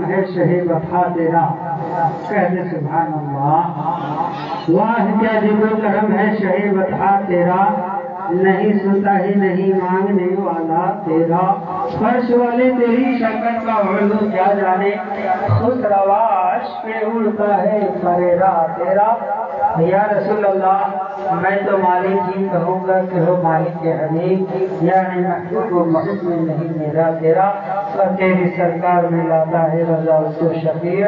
ہے شہ وفا تیرا، کہتے سبحان اللہ۔ واہ کیا جب و کرم ہے شہ وفا تیرا، نہیں سنتا ہی نہیں مانگنے والا تیرا، فرش والے تیری شکل کا علو کیا جانے، اس رواش پہ اڑتا ہے پریرا تیرا۔ یا رسول اللہ میں تو مالک ہی کہوں گا کہ ہو مالک کے حبیب، یعنی محبوب و محب میں نہیں میرا تیرا، اور تیری سرکار میں لاتا ہے رضا اس کو شفیع،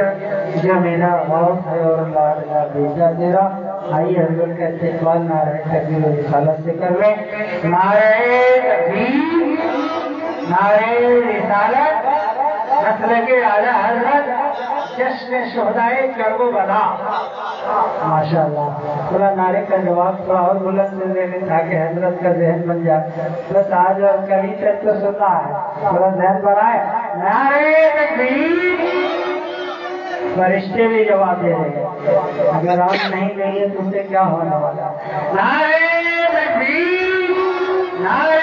جو میرا غوث ہے اور لا بھیجا تیرا۔ آئیے حضرت کا استقبال نعرہ تکبیر و رسالت سے کر لیں۔ نعرہ تکبیر، نعرہ رسالت، مسلک اعلیٰ حضرت، جشن شہدائے کرب و بلا۔ ماشاء اللہ، تھوڑا نعرے کا جواب تھوڑا اور بلند دے دیں تاکہ حضرت کا ذہن بن جائے۔ بس آج اور کبھی تک تو سننا ہے، تھوڑا ذہن بنائے۔ نعرہ تکبیر، فرشتے بھی جواب دے رہے ہیں، اگر آپ نہیں دیں گے تو سے کیا ہونے والا۔ نعرہ تکبیر، نعرہ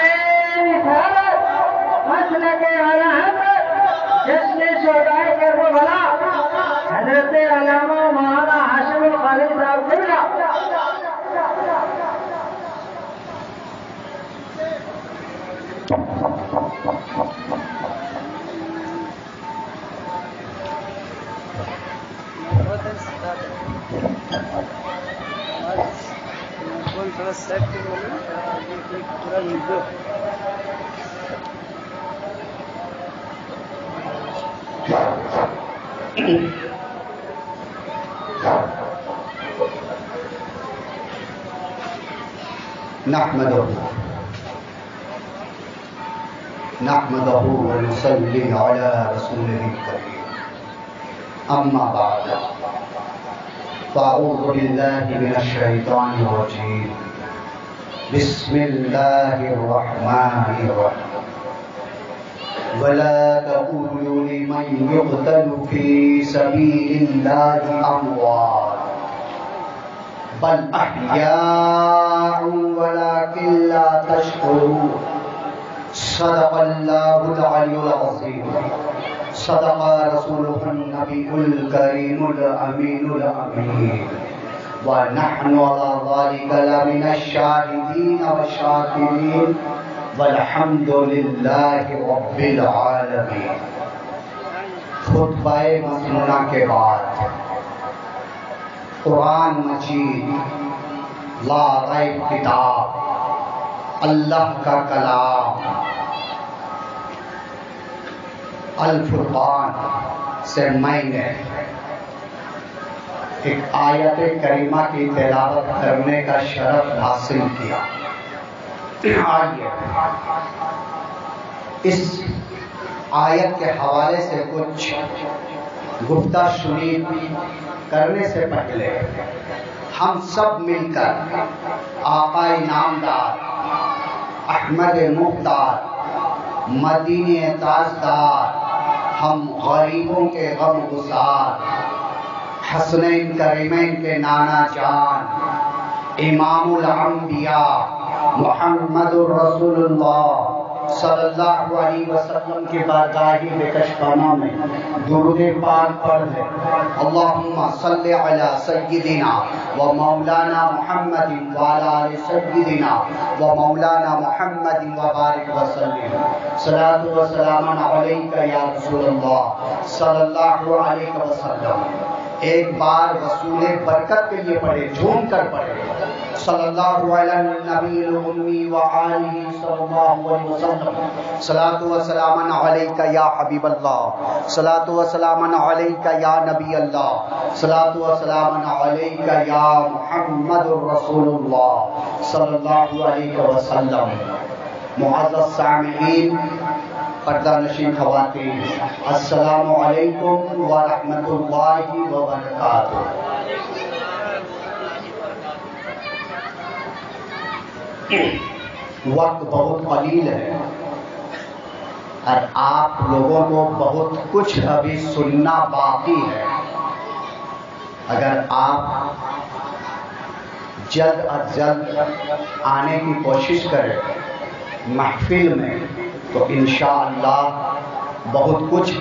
رسالت، مسلک اعلیٰ حضرت، جشن شہدائے کرب و بلا، حضرت علامہ مولانا ہاشم الخالد صاحب قبلہ۔ نحمده ونصلي على رسوله الكريم، اما بعد، فاعوذ بالله من الشيطان الرجيم، بسم الله الرحمن الرحيم، ولا تقولوا لمن يقتل في سبيل الله اموات بل احياء ولكن لا تشعرون۔ صدق اللہ العلی العظیم، صدق رسولہ النبی الکریم الامین الامین، ونحن على ذلك لمن الشاہدین والشاکرین، والحمد للہ رب العالمین۔ خطبہ مسنونہ کے بعد قرآن مجید لا ریب کتاب، اللہ کا کلام، الفرقان سے میں نے ایک آیت کریمہ کی تلاوت کرنے کا شرف حاصل کیا۔ آئیے اس آیت کے حوالے سے کچھ گفتہ شنید کرنے سے پہلے ہم سب مل کر آقا نامدار احمد مختار مدینہ تاجدار، ہم غریبوں کے غم گسار، حسنین کریمین کے نانا جان، امام الانبیاء محمد الرسول اللہ صلی اللہ علیہ وسلم کی بارگاہ بکشفانہ میں درود پاک پڑھ لیں۔ اللہم صلی علی سیدنا و مولانا محمد وعلی آل سیدنا و مولانا محمد وبارک وسلم۔ صلاۃ و سلام علیک یا رسول اللہ صلی اللہ علیہ وسلم۔ ایک بار وصول برکت کے لیے پڑھے، جھوم کر پڑھے، صلی اللہ علیہ نبی الامی وآلہ صلی اللہ علیہ وسلم۔ صلاۃ و سلام علیک یا حبیب اللہ، صلاۃ و سلام علیک یا نبی اللہ، صلاۃ و سلام علیک یا محمد الرسول اللہ صلی اللہ علیہ وسلم۔ معزز سامعین، پردہ نشین خواتین، السلام علیکم ورحمۃ اللہ وبرکاتہ۔ وقت بہت قلیل ہے اور آپ لوگوں کو بہت کچھ ابھی سننا باقی ہے۔ اگر آپ جلد از جلد آنے کی کوشش کریں محفل میں تو انشاءاللہ بہت کچھ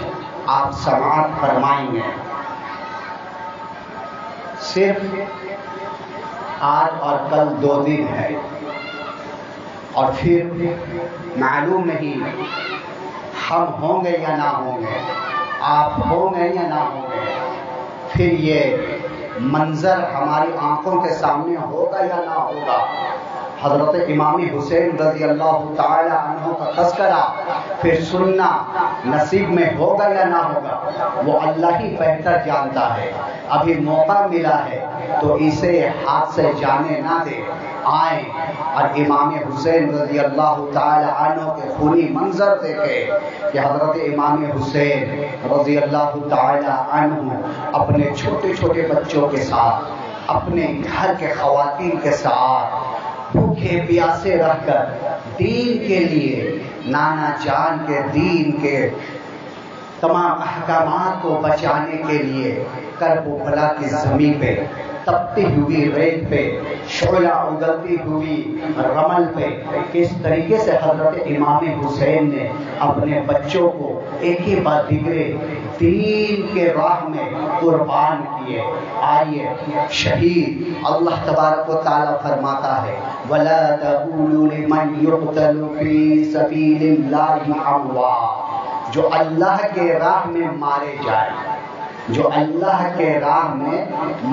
آپ سماعت فرمائیں گے۔ صرف آج اور کل 2 دن ہے، اور پھر معلوم نہیں ہم ہوں گے یا نہ ہوں گے، آپ ہوں گے یا نہ ہوں گے، پھر یہ منظر ہماری آنکھوں کے سامنے ہوگا یا نہ ہوگا۔ حضرت امام حسین رضی اللہ تعالی عنہ کا تذکرہ پھر سننا نصیب میں ہوگا یا نہ ہوگا، وہ اللہ ہی بہتر جانتا ہے۔ ابھی موقع ملا ہے تو اسے ہاتھ سے جانے نہ دے، آئیں اور امام حسین رضی اللہ تعالی عنہ کے خونی منظر دیکھے کہ حضرت امام حسین رضی اللہ تعالی عنہ اپنے چھوٹے چھوٹے بچوں کے ساتھ، اپنے گھر کے خواتین کے ساتھ بھوکے پیاسے رہ کر دین کے لیے، نانا جان کے دین کے تمام احکامات کو بچانے کے لیے کربلا کی زمین پہ، تپتی ہوئی ریت پہ، شعلہ اگلتی ہوئی رمل پہ کس طریقے سے حضرت امام حسین نے اپنے بچوں کو ایک ہی بار دیگرے دین کے راہ میں قربان کیے۔ آئیے شہید اللہ تبارک و تعالیٰ فرماتا ہے وَلَا تَقُولُوا لِمَنْ يُقْتَلُ فِي سَبِيلِ اللَّهِ أَمْوَاتٌ، جو اللہ کے راہ میں مارے جائے، جو اللہ کے راہ میں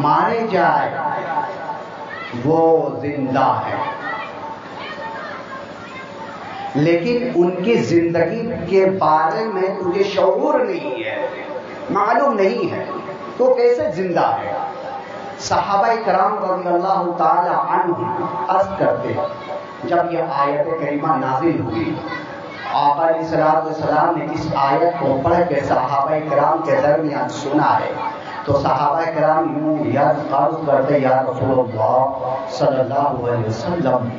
مارے جائے وہ زندہ ہے، لیکن ان کی زندگی کے بارے میں تجھے شعور نہیں ہے، معلوم نہیں ہے تو کیسے زندہ ہے۔ صحابہ کرام رضی اللہ تعالی عنہ عرض کرتے جب یہ آیت کریمہ نازل ہوئی، آقا علیہ السلام نے اس آیت کو پڑھ کے صحابہ کرام کے درمیان سنا ہے، تو صحابہ کرام یوں یاد کرتے یا رسول اللہ صلی اللہ علیہ وسلم،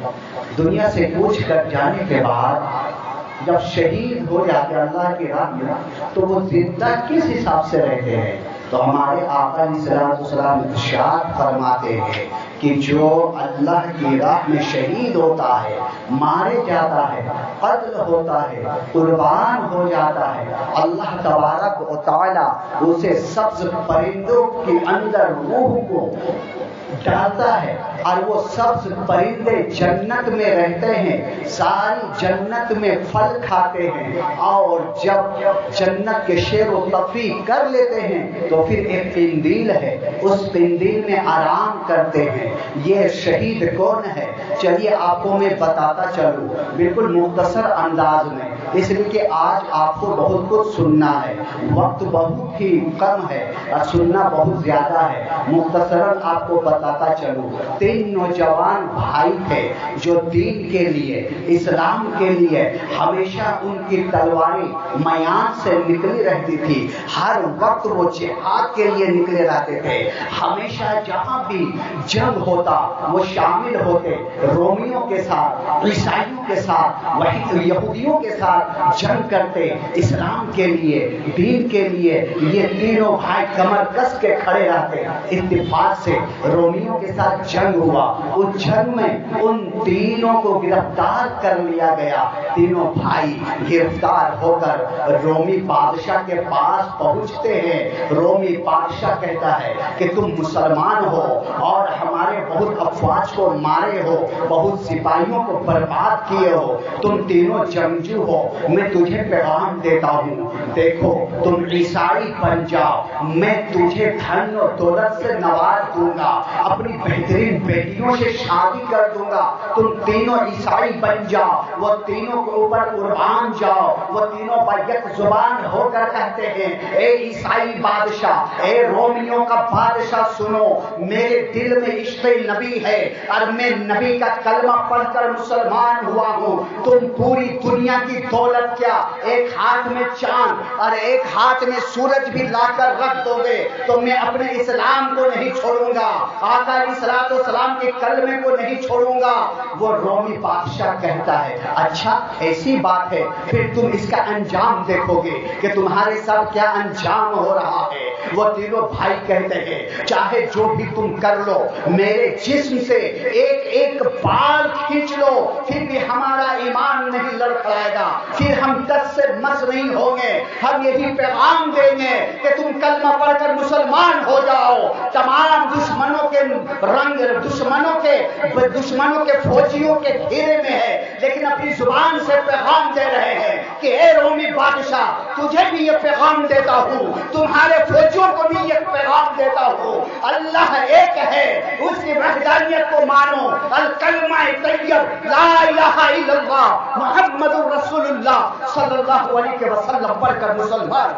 دنیا سے کوچ کر جانے کے بعد جب شہید ہو جاتے اللہ کی راہ میں تو وہ زندہ کس حساب سے رہتے ہیں؟ تو ہمارے آقا علیہ السلام ارشاد فرماتے ہیں کہ جو اللہ کی راہ میں شہید ہوتا ہے، مارے جاتا ہے، قتل ہوتا ہے، قربان ہو جاتا ہے، اللہ تبارک و تعالی اسے سبز پرندوں کے اندر روح کو ڈالتا ہے، اور وہ سبز پرندے جنت میں رہتے ہیں، ساری جنت میں پھل کھاتے ہیں، اور جب جنت کے شیر و تفریح کر لیتے ہیں تو پھر ایک قندیل ہے، اس قندیل میں آرام کرتے ہیں۔ یہ شہید کون ہے؟ چلیے آپ کو میں بتاتا چلوں بالکل مختصر انداز میں، اس لیے کہ آج آپ کو بہت کچھ سننا ہے، وقت بہت ہی کم ہے اور سننا بہت زیادہ ہے۔ مختصراً آپ کو بتاتا چلوں، 3 نوجوان بھائی تھے جو دین کے لیے، اسلام کے لیے ہمیشہ ان کی تلواریں میان سے نکلی رہتی تھی، ہر وقت وہ جہاد کے لیے نکلے رہتے تھے، ہمیشہ جہاں بھی جنگ ہوتا وہ شامل ہوتے، رومیوں کے ساتھ، عیسائیوں کے ساتھ، وہی یہودیوں کے ساتھ جنگ کرتے، اسلام کے لیے، دین کے لیے۔ یہ تینوں بھائی کمر کس کے کھڑے رہتے۔ اتفاق سے رومیوں کے ساتھ جنگ ہوا، اس جنگ میں ان تینوں کو گرفتار کر لیا گیا۔ تینوں بھائی گرفتار ہو کر رومی بادشاہ کے پاس پہنچتے ہیں۔ رومی بادشاہ کہتا ہے کہ تم مسلمان ہو اور ہمارے بہت افواج کو مارے ہو، بہت سپاہیوں کو برباد کیے ہو، تم تینوں جنگجو ہو، میں تجھے پیغام دیتا ہوں، دیکھو تم عیسائی بن جاؤ، میں تجھے دھن و دولت سے نواز دوں گا، اپنی بہترین بیٹیوں سے شادی کر دوں گا، تم تینوں عیسائی بن جاؤ۔ وہ تینوں کے اوپر قربان جاؤ۔ وہ تینوں بیک زبان ہو کر کہتے ہیں اے عیسائی بادشاہ، اے رومیوں کا بادشاہ سنو، میرے دل میں عشق نبی ہے اور میں نبی کا کلمہ پڑھ کر مسلمان ہوا ہوں۔ تم پوری دنیا کی دولت کیا، ایک ہاتھ میں چاند اور ایک ہاتھ میں سورج بھی لا کر رکھ دو گے تو میں اپنے اسلام کو نہیں چھوڑوں گا، آقا علیہ السلام کے کلمے کو نہیں چھوڑوں گا۔ وہ رومی بادشاہ کہتا ہے اچھا ایسی بات ہے، پھر تم اس کا انجام دیکھو گے کہ تمہارے ساتھ کیا انجام ہو رہا ہے۔ وہ تینوں بھائی کہتے ہیں چاہے جو بھی تم کر لو میرے جسم سے ایک ایک بال کھینچ لو پھر بھی ہمارا ایمان نہیں لڑکھڑائے گا، پھر ہم دست سے مس نہیں ہوں گے۔ ہم یہی پیغام دیں گے کہ تم کلمہ پڑھ کر مسلمان ہو جاؤ۔ تمام دشمنوں کے رنگ دشمنوں کے فوجیوں کے گھیرے میں ہے، لیکن اپنی زبان سے پیغام دے رہے ہیں کہ اے رومی بادشاہ تجھے بھی یہ پیغام دیتا ہوں، تمہارے فوجیوں کو بھی یہ پیغام دیتا ہوں، اللہ ایک ہے، اس کی وحدانیت کو مانو۔ الکلمہ طیب لا الہ الا اللہ محمد رسول اللہ صلی اللہ علیہ وسلم پڑھ کر مسلمان۔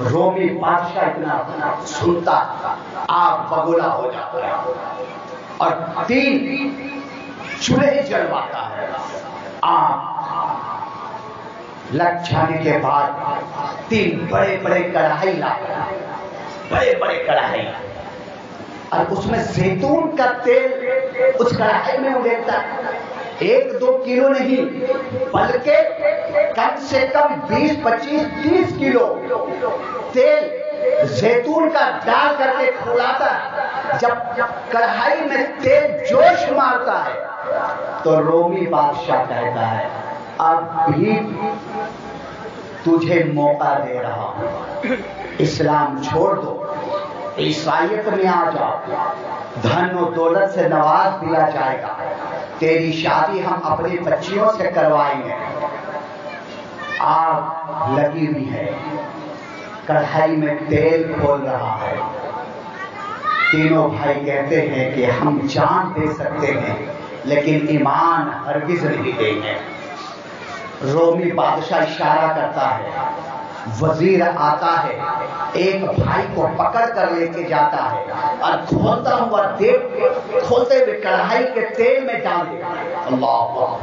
رومی بادشاہ اتنا سنتا آگ بگولا ہو جاتا ہے اور 3 چولہے جلواتا ہے۔ آگ لگ جانے کے بعد 3 بڑے بڑے کڑھائی لاتا ہے، بڑے بڑے کڑھائی، اور اس میں زیتون کا تیل اس کڑھائی میں اڑیتا ہے۔ 1-2 کلو نہیں بلکہ کم سے کم 20-25-30 کلو تیل زیتون کا ڈال کر کے کھولاتا ہے۔ جب کڑھائی میں تیل جوش مارتا ہے تو رومی بادشاہ کہتا ہے اب بھی تجھے موقع دے رہا ہوں، اسلام چھوڑ دو، عیسائیت میں آ جاؤ، دھن و دولت سے نواز دیا جائے گا، تیری شادی ہم اپنی بچیوں سے کروائیں گے۔ آگ لگی ہوئی ہے، کڑھائی میں تیل کھول رہا ہے۔ تینوں بھائی کہتے ہیں کہ ہم جان دے سکتے ہیں لیکن ایمان ہرگز نہیں دیں گے۔ رومی بادشاہ اشارہ کرتا ہے، وزیر آتا ہے، ایک بھائی کو پکڑ کر لے کے جاتا ہے اور کھولتا ہوا کھولتے ہوئے کڑھائی کے تیل میں ڈال دیتا ہے۔ اللہ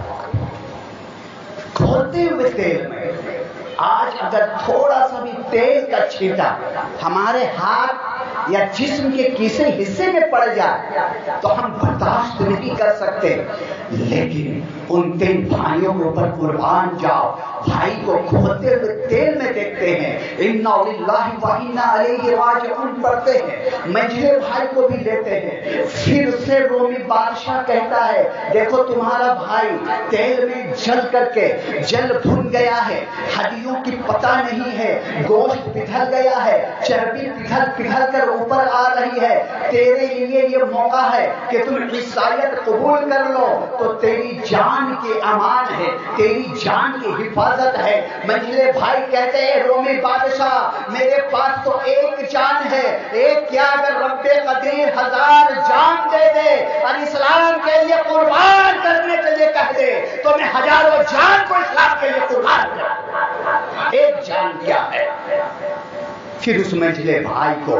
کھولتے ہوئے تیل میں۔ آج اگر تھوڑا سا بھی تیل کا چھینٹا ہمارے ہاتھ یا جسم کے کسی حصے میں پڑ جائے تو ہم برداشت نہیں کر سکتے، لیکن ان 3 بھائیوں کے اوپر قربان جاؤ، بھائی کو کھولتے ہوئے تیل میں دیکھتے ہیں، انا للہ و انا الیہ راجعون پڑھتے ہیں، منجلے بھائی کو بھی لیتے ہیں۔ پھر سے رومی بادشاہ کہتا ہے دیکھو تمہارا بھائی تیل میں جل کر کے جل بھن گیا ہے، ہڈیوں کی پتہ نہیں ہے، گوشت پگھل گیا ہے، چربی پگھل کر اوپر آ رہی ہے، تیرے لیے یہ موقع ہے کہ تم عیسائیت قبول کر لو تو تیری جان کی امان ہے، تیری جان کی حفاظت ہے۔ منجلے بھائی کہتے ہیں رومی بادشاہ میرے پاس تو ایک جان ہے، ایک کیا اگر رب قدیر 1000 جان دے دے اور اسلام کے لیے قربان کرنے کے لیے کہہ دے تو میں ہزاروں جان کو اسلام کے لیے قربان کروں۔ ایک جان کیا ہے؟ پھر اس منجلے بھائی کو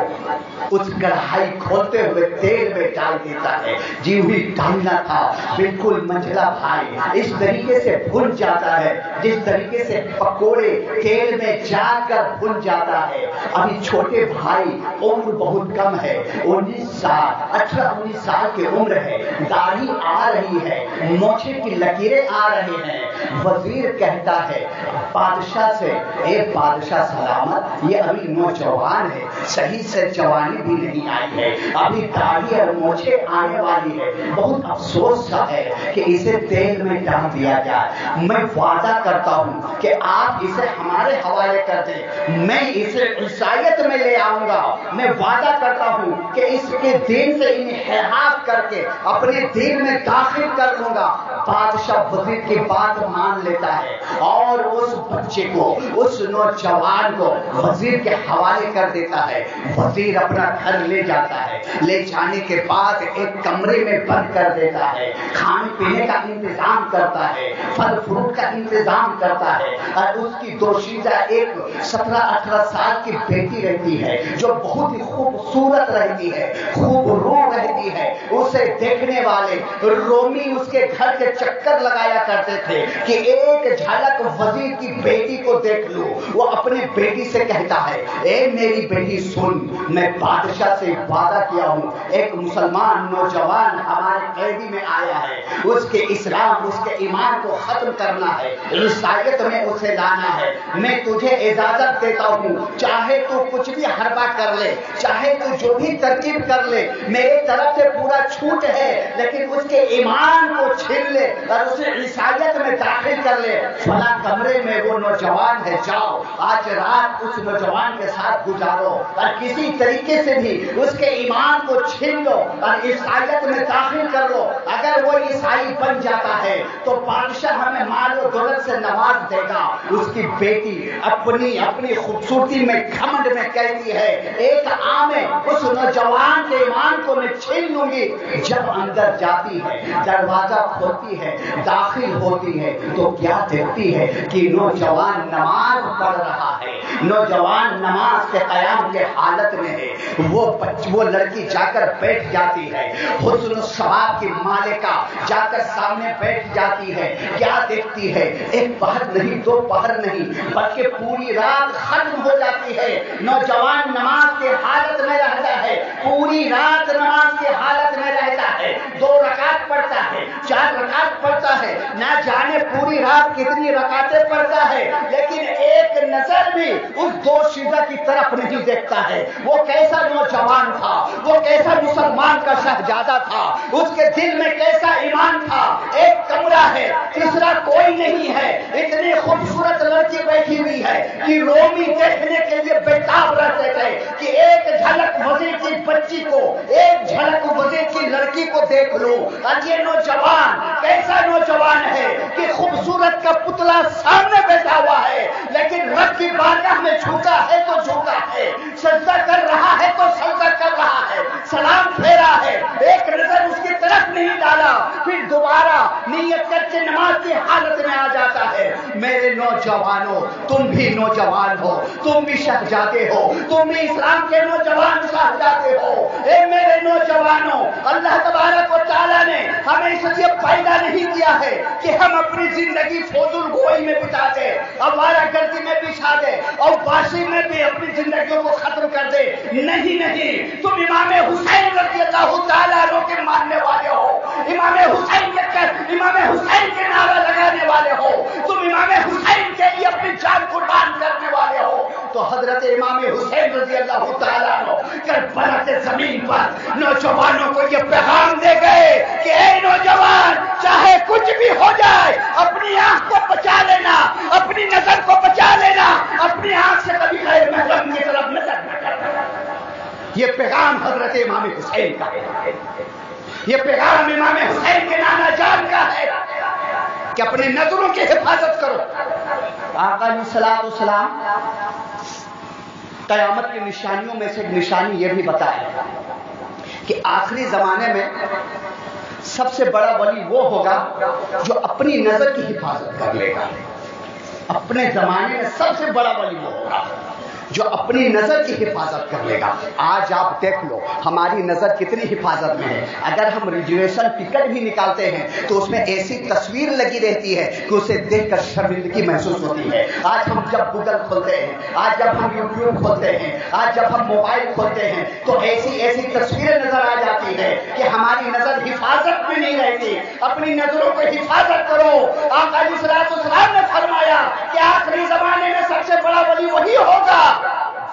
اس کڑھائی کھولتے ہوئے تیل میں ڈال دیتا ہے، جی ہوئی ڈالنا تھا بالکل منجلا بھائی اس طریقے سے بھن جاتا ہے جس طریقے سے پکوڑے تیل میں جا کر بھن جاتا ہے۔ ابھی چھوٹے بھائی عمر بہت کم ہے، 18-19 سال کی عمر ہے، داڑھی آ رہی ہے، مونچھے کی لکیریں آ رہے ہیں۔ وزیر کہتا ہے بادشاہ سے اے بادشاہ سلامت، یہ ابھی نوجوان ہے، صحیح سے جوانی بھی نہیں آئی ہے، ابھی داڑھی اور مونچھیں آنے والی ہے، بہت افسوس سا ہے کہ اسے تیل میں ڈال دیا جائے۔ میں وعدہ کرتا ہوں کہ آپ اسے ہمارے حوالے کر دیں، میں اسے عیسائیت میں لے آؤں گا، میں وعدہ کرتا ہوں کہ اس کے دین سے انحراف کر کے اپنے دین میں داخل کر لوں گا۔ بادشاہ وزیر کی بات مان لیتا ہے اور اس بچے کو، اس نوجوان کو وزیر کے حوالے کر دیتا ہے۔ وزیر اپنا گھر لے جاتا ہے، لے جانے کے بعد ایک کمرے میں بند کر دیتا ہے، کھانے پینے کا انتظام کرتا ہے، پھل فروٹ کا انتظام کرتا ہے، اور اس کی دوشیزہ ایک 17-18 سال کی بیٹی رہتی ہے جو بہت ہی خوبصورت رہتی ہے، خوب رو رہتی ہے۔ اسے دیکھنے والے رومی اس کے گھر کے چکر لگایا کرتے تھے کہ ایک جھلک وزیر کی بیٹی کو دیکھ لو. وہ اپنے بیٹی سے کہتا ہے اے میری بیٹی سن, میں بادشاہ سے وعدہ کیا ہوں, ایک مسلمان نوجوان ہمارے قیدی میں آیا ہے, اس کے اسلام اس کے ایمان کو ختم کرنا ہے, عیسائیت میں اسے لانا ہے. میں تجھے اجازت دیتا ہوں, چاہے تو کچھ بھی حربہ کر لے, چاہے تو جو بھی ترکیب کر لے, میرے طرف سے پورا چھوٹ ہے, لیکن اس کے ایمان کو چھین لے اور اسے عیسائیت میں داخل کر لے. فلاں کمرے میں وہ نوجوان ہے, جاؤ آج رات اس نوجوان کے ساتھ گزارو اور کسی طریقے سے بھی اس کے ایمان کو چھین لو اور عیسائیت میں داخل کر لو. اگر وہ عیسائی بن جاتا ہے تو بادشاہ ہمیں مال و دولت سے نواز دے گا. اس کی بیٹی اپنی خوبصورتی میں گھمنڈ میں کہتی ہے ایک عام اس نوجوان کے ایمان کو میں چھین لوں گی. جب اندر جاتی ہے, دروازہ کھولتی ہے, داخل ہوتی ہے تو کیا دیکھتی ہے کہ نوجوان نماز پڑھ رہا ہے, نوجوان نماز کے قیام کے حالت میں ہے. وہ لڑکی جا کر بیٹھ جاتی ہے, حسن الثواب کی مالکہ جا کر سامنے بیٹھ جاتی ہے. کیا دیکھتی ہے, ایک پہر نہیں, دو پہر نہیں, بلکہ پوری رات ختم ہو جاتی ہے. نوجوان نماز کے حالت میں رہتا ہے, پوری رات نماز کے حالت میں رہتا ہے. 2 رکعت پڑھتا ہے, 4 رکعت پڑھتا ہے, نہ جانے پوری رات کتنی رکعتیں پڑھتا ہے, لیکن ایک نظر بھی اس دوشیزہ کی طرف نہیں دیکھتا ہے. وہ کیسا نوجوان تھا, وہ کیسا مسلمان کا شہزادہ تھا, اس کے دل میں کیسا ایمان تھا. ایک کمرہ ہے, تیسرا کوئی نہیں ہے, اتنی خوبصورت لڑکی بیٹھی ہوئی ہے کہ رومی دیکھنے کے لیے بےتاب رہتے تھے کہ ایک جھلک وزیر کی بچی کو, ایک جھلک وزیر کی لڑکی کو دیکھ لو. اور یہ نوجوان کیسا نوجوان ہے کہ خوبصورت کا پتلا سامنے بیٹھا ہوا ہے, لیکن رب کی بارگاہ میں جھکا ہے تو جھکا ہے, سجدہ کر رہا ہے تو سجدہ کر رہا ہے, سلام پھیرا ہے, ایک نظر اس کی طرف نہیں ڈالا, پھر دوبارہ نیت کر کے نماز کی حالت میں آ جاتا ہے. میرے نوجوانوں, تم بھی نوجوان ہو, تم بھی شہزادے ہو, تم بھی اسلام کے نوجوان شہزادے ہو. اے میرے نوجوانوں, اللہ تبارک و تعالیٰ نے ہمیں اس لیے پیدا نہیں کیا ہے کہ ہم اپنی زندگی فضول گوئی میں بتا دیں, آوارہ گردی میں بچھا دیں اور باشی میں بھی اپنی زندگیوں کو ختم کر دیں. نہیں, تم امام حسین رضی اللہ تعالیٰ عنہ کے ماننے والے ہو, امام حسین کے نعرہ لگانے والے ہو, تم امام حسین کے لیے اپنی جان قربان کرنے والے ہو. تو حضرت امام حسین رضی اللہ تعالیٰ عنہ کربلا کے زمین پر نوجوانوں کو یہ پیغام دے گئے کہ اے نوجوان, چاہے کچھ بھی ہو جائے, اپنی آنکھ کو بچا لینا, اپنی نظر کو بچا لینا, اپنی آنکھ سے کبھی غیر محرم کی طرف نظر نہ کرنا. یہ پیغام حضرت امام حسین کا ہے, یہ پیغام امام حسین کے نانا جان کا ہے کہ اپنی نظروں کی حفاظت کرو. آقا علیہ الصلوۃ والسلام قیامت کی نشانیوں میں سے ایک نشانی یہ بھی بتایا کہ آخری زمانے میں سب سے بڑا ولی وہ ہوگا جو اپنی نظر کی حفاظت کر لے گا. اپنے زمانے میں سب سے بڑا ولی وہ ہوگا جو اپنی نظر کی حفاظت کر لے گا. آج آپ دیکھ لو ہماری نظر کتنی حفاظت میں ہے. اگر ہم ریزرویشن ٹکٹ بھی نکالتے ہیں تو اس میں ایسی تصویر لگی رہتی ہے کہ اسے دیکھ کر شرمندگی محسوس ہوتی ہے. آج ہم جب گوگل کھولتے ہیں, آج جب ہم یوٹیوب کھولتے ہیں, آج جب ہم موبائل کھولتے ہیں تو ایسی تصویریں نظر آ جاتی ہے کہ ہماری نظر حفاظت میں نہیں رہتی. اپنی نظروں کو حفاظت کرو. آقا علیہ الصلوۃ والسلام نے فرمایا کہ آخری زمانے میں سب سے بڑا ولی وہی ہوگا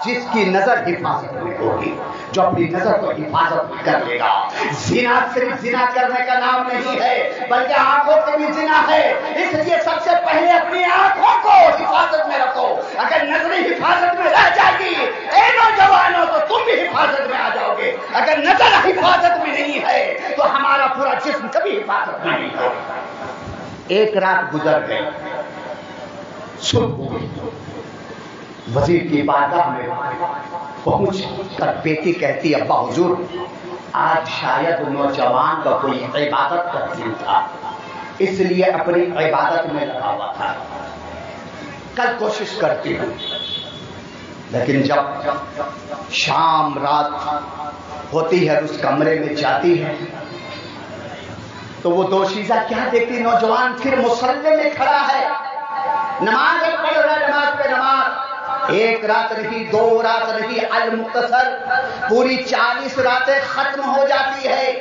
جس کی نظر حفاظت میں ہوگی, جو اپنی نظر کو حفاظت کر لے گا. زنا صرف زنا کرنے کا نام نہیں ہے بلکہ آنکھوں سے بھی زنا ہے. اس لیے سب سے پہلے اپنی آنکھوں کو حفاظت میں رکھو. اگر نظر حفاظت میں رہ جائے گی اے نوجوانوں تو تم بھی حفاظت میں آ جاؤ گے. اگر نظر حفاظت میں نہیں ہے تو ہمارا پورا جسم کبھی حفاظت میں نہیں ہوگا. ایک رات گزر گئی, صبح ہوئی, وزیر کی بارگاہ میں پہنچ کر بیٹی کہتی ابا حضور آج شاید نوجوان کا کوئی عبادت کا دن تھا, اس لیے اپنی عبادت میں لگا ہوا تھا, کل کوشش کرتی ہوں. لیکن جب شام رات ہوتی ہے اس کمرے میں جاتی ہے تو وہ دوشیزہ کیا دیکھتی؟ نوجوان پھر مصلی میں کھڑا ہے، نماز پڑھ رہا ہے، نماز پہ نماز، ایک رات نہیں، 2 رات نہیں، المختصر پوری 40 راتیں ختم ہو جاتی ہے۔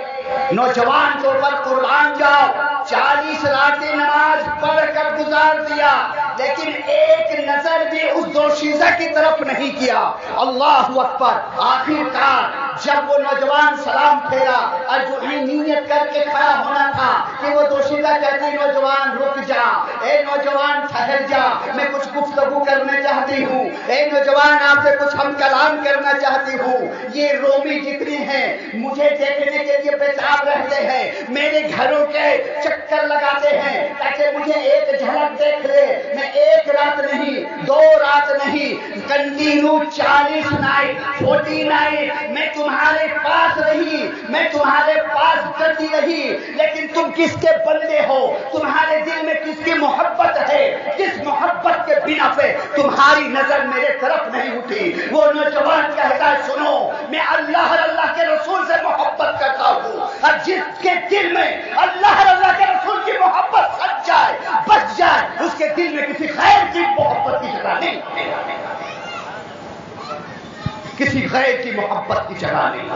نوجوان کے اوپر قربان جاؤ، 40 راتیں نماز پڑھ کر گزار دیا، لیکن ایک نظر بھی اس دوشیزہ کی طرف نہیں کیا۔ اللہ اکبر! آخر کار جب وہ نوجوان سلام پھیرا اور جو نیت کر کے کھڑا ہونا تھا کہ وہ دوشیزہ کہتی نوجوان رک جا، اے نوجوان ٹھہر جا، میں کچھ گفتگو کرنا چاہتی ہوں، اے نوجوان آپ سے کچھ ہم کلام کرنا چاہتی ہوں۔ یہ رومی جتنے ہیں مجھے دیکھنے کے لیے بےتاب رہتے ہیں، میرے گھروں کے چکر لگاتے ہیں تاکہ مجھے ایک جھلک دیکھ لے۔ میں ایک رات نہیں، 2 رات نہیں، کنٹینیو 40 نائٹ 40 نائٹ میں تمہارے پاس رہی، میں تمہارے پاس کرتی رہی، لیکن تم کس کے بندے ہو؟ تمہارے دل میں کس کی محبت ہے؟ کس محبت کے بنا پہ تمہاری نظر میرے طرف نہیں اٹھی؟ وہ نوجوان کہتا ہے سنو، میں اللہ اور اللہ کے رسول سے محبت کرتا ہوں، اور جس کے دل میں اللہ اور اللہ کے رسول کی محبت سچ جائے، بچ جائے، اس کے دل میں کسی غیر کی محبت کی جگہ نہیں، کسی غیر کی محبت کی جگہ نہیں۔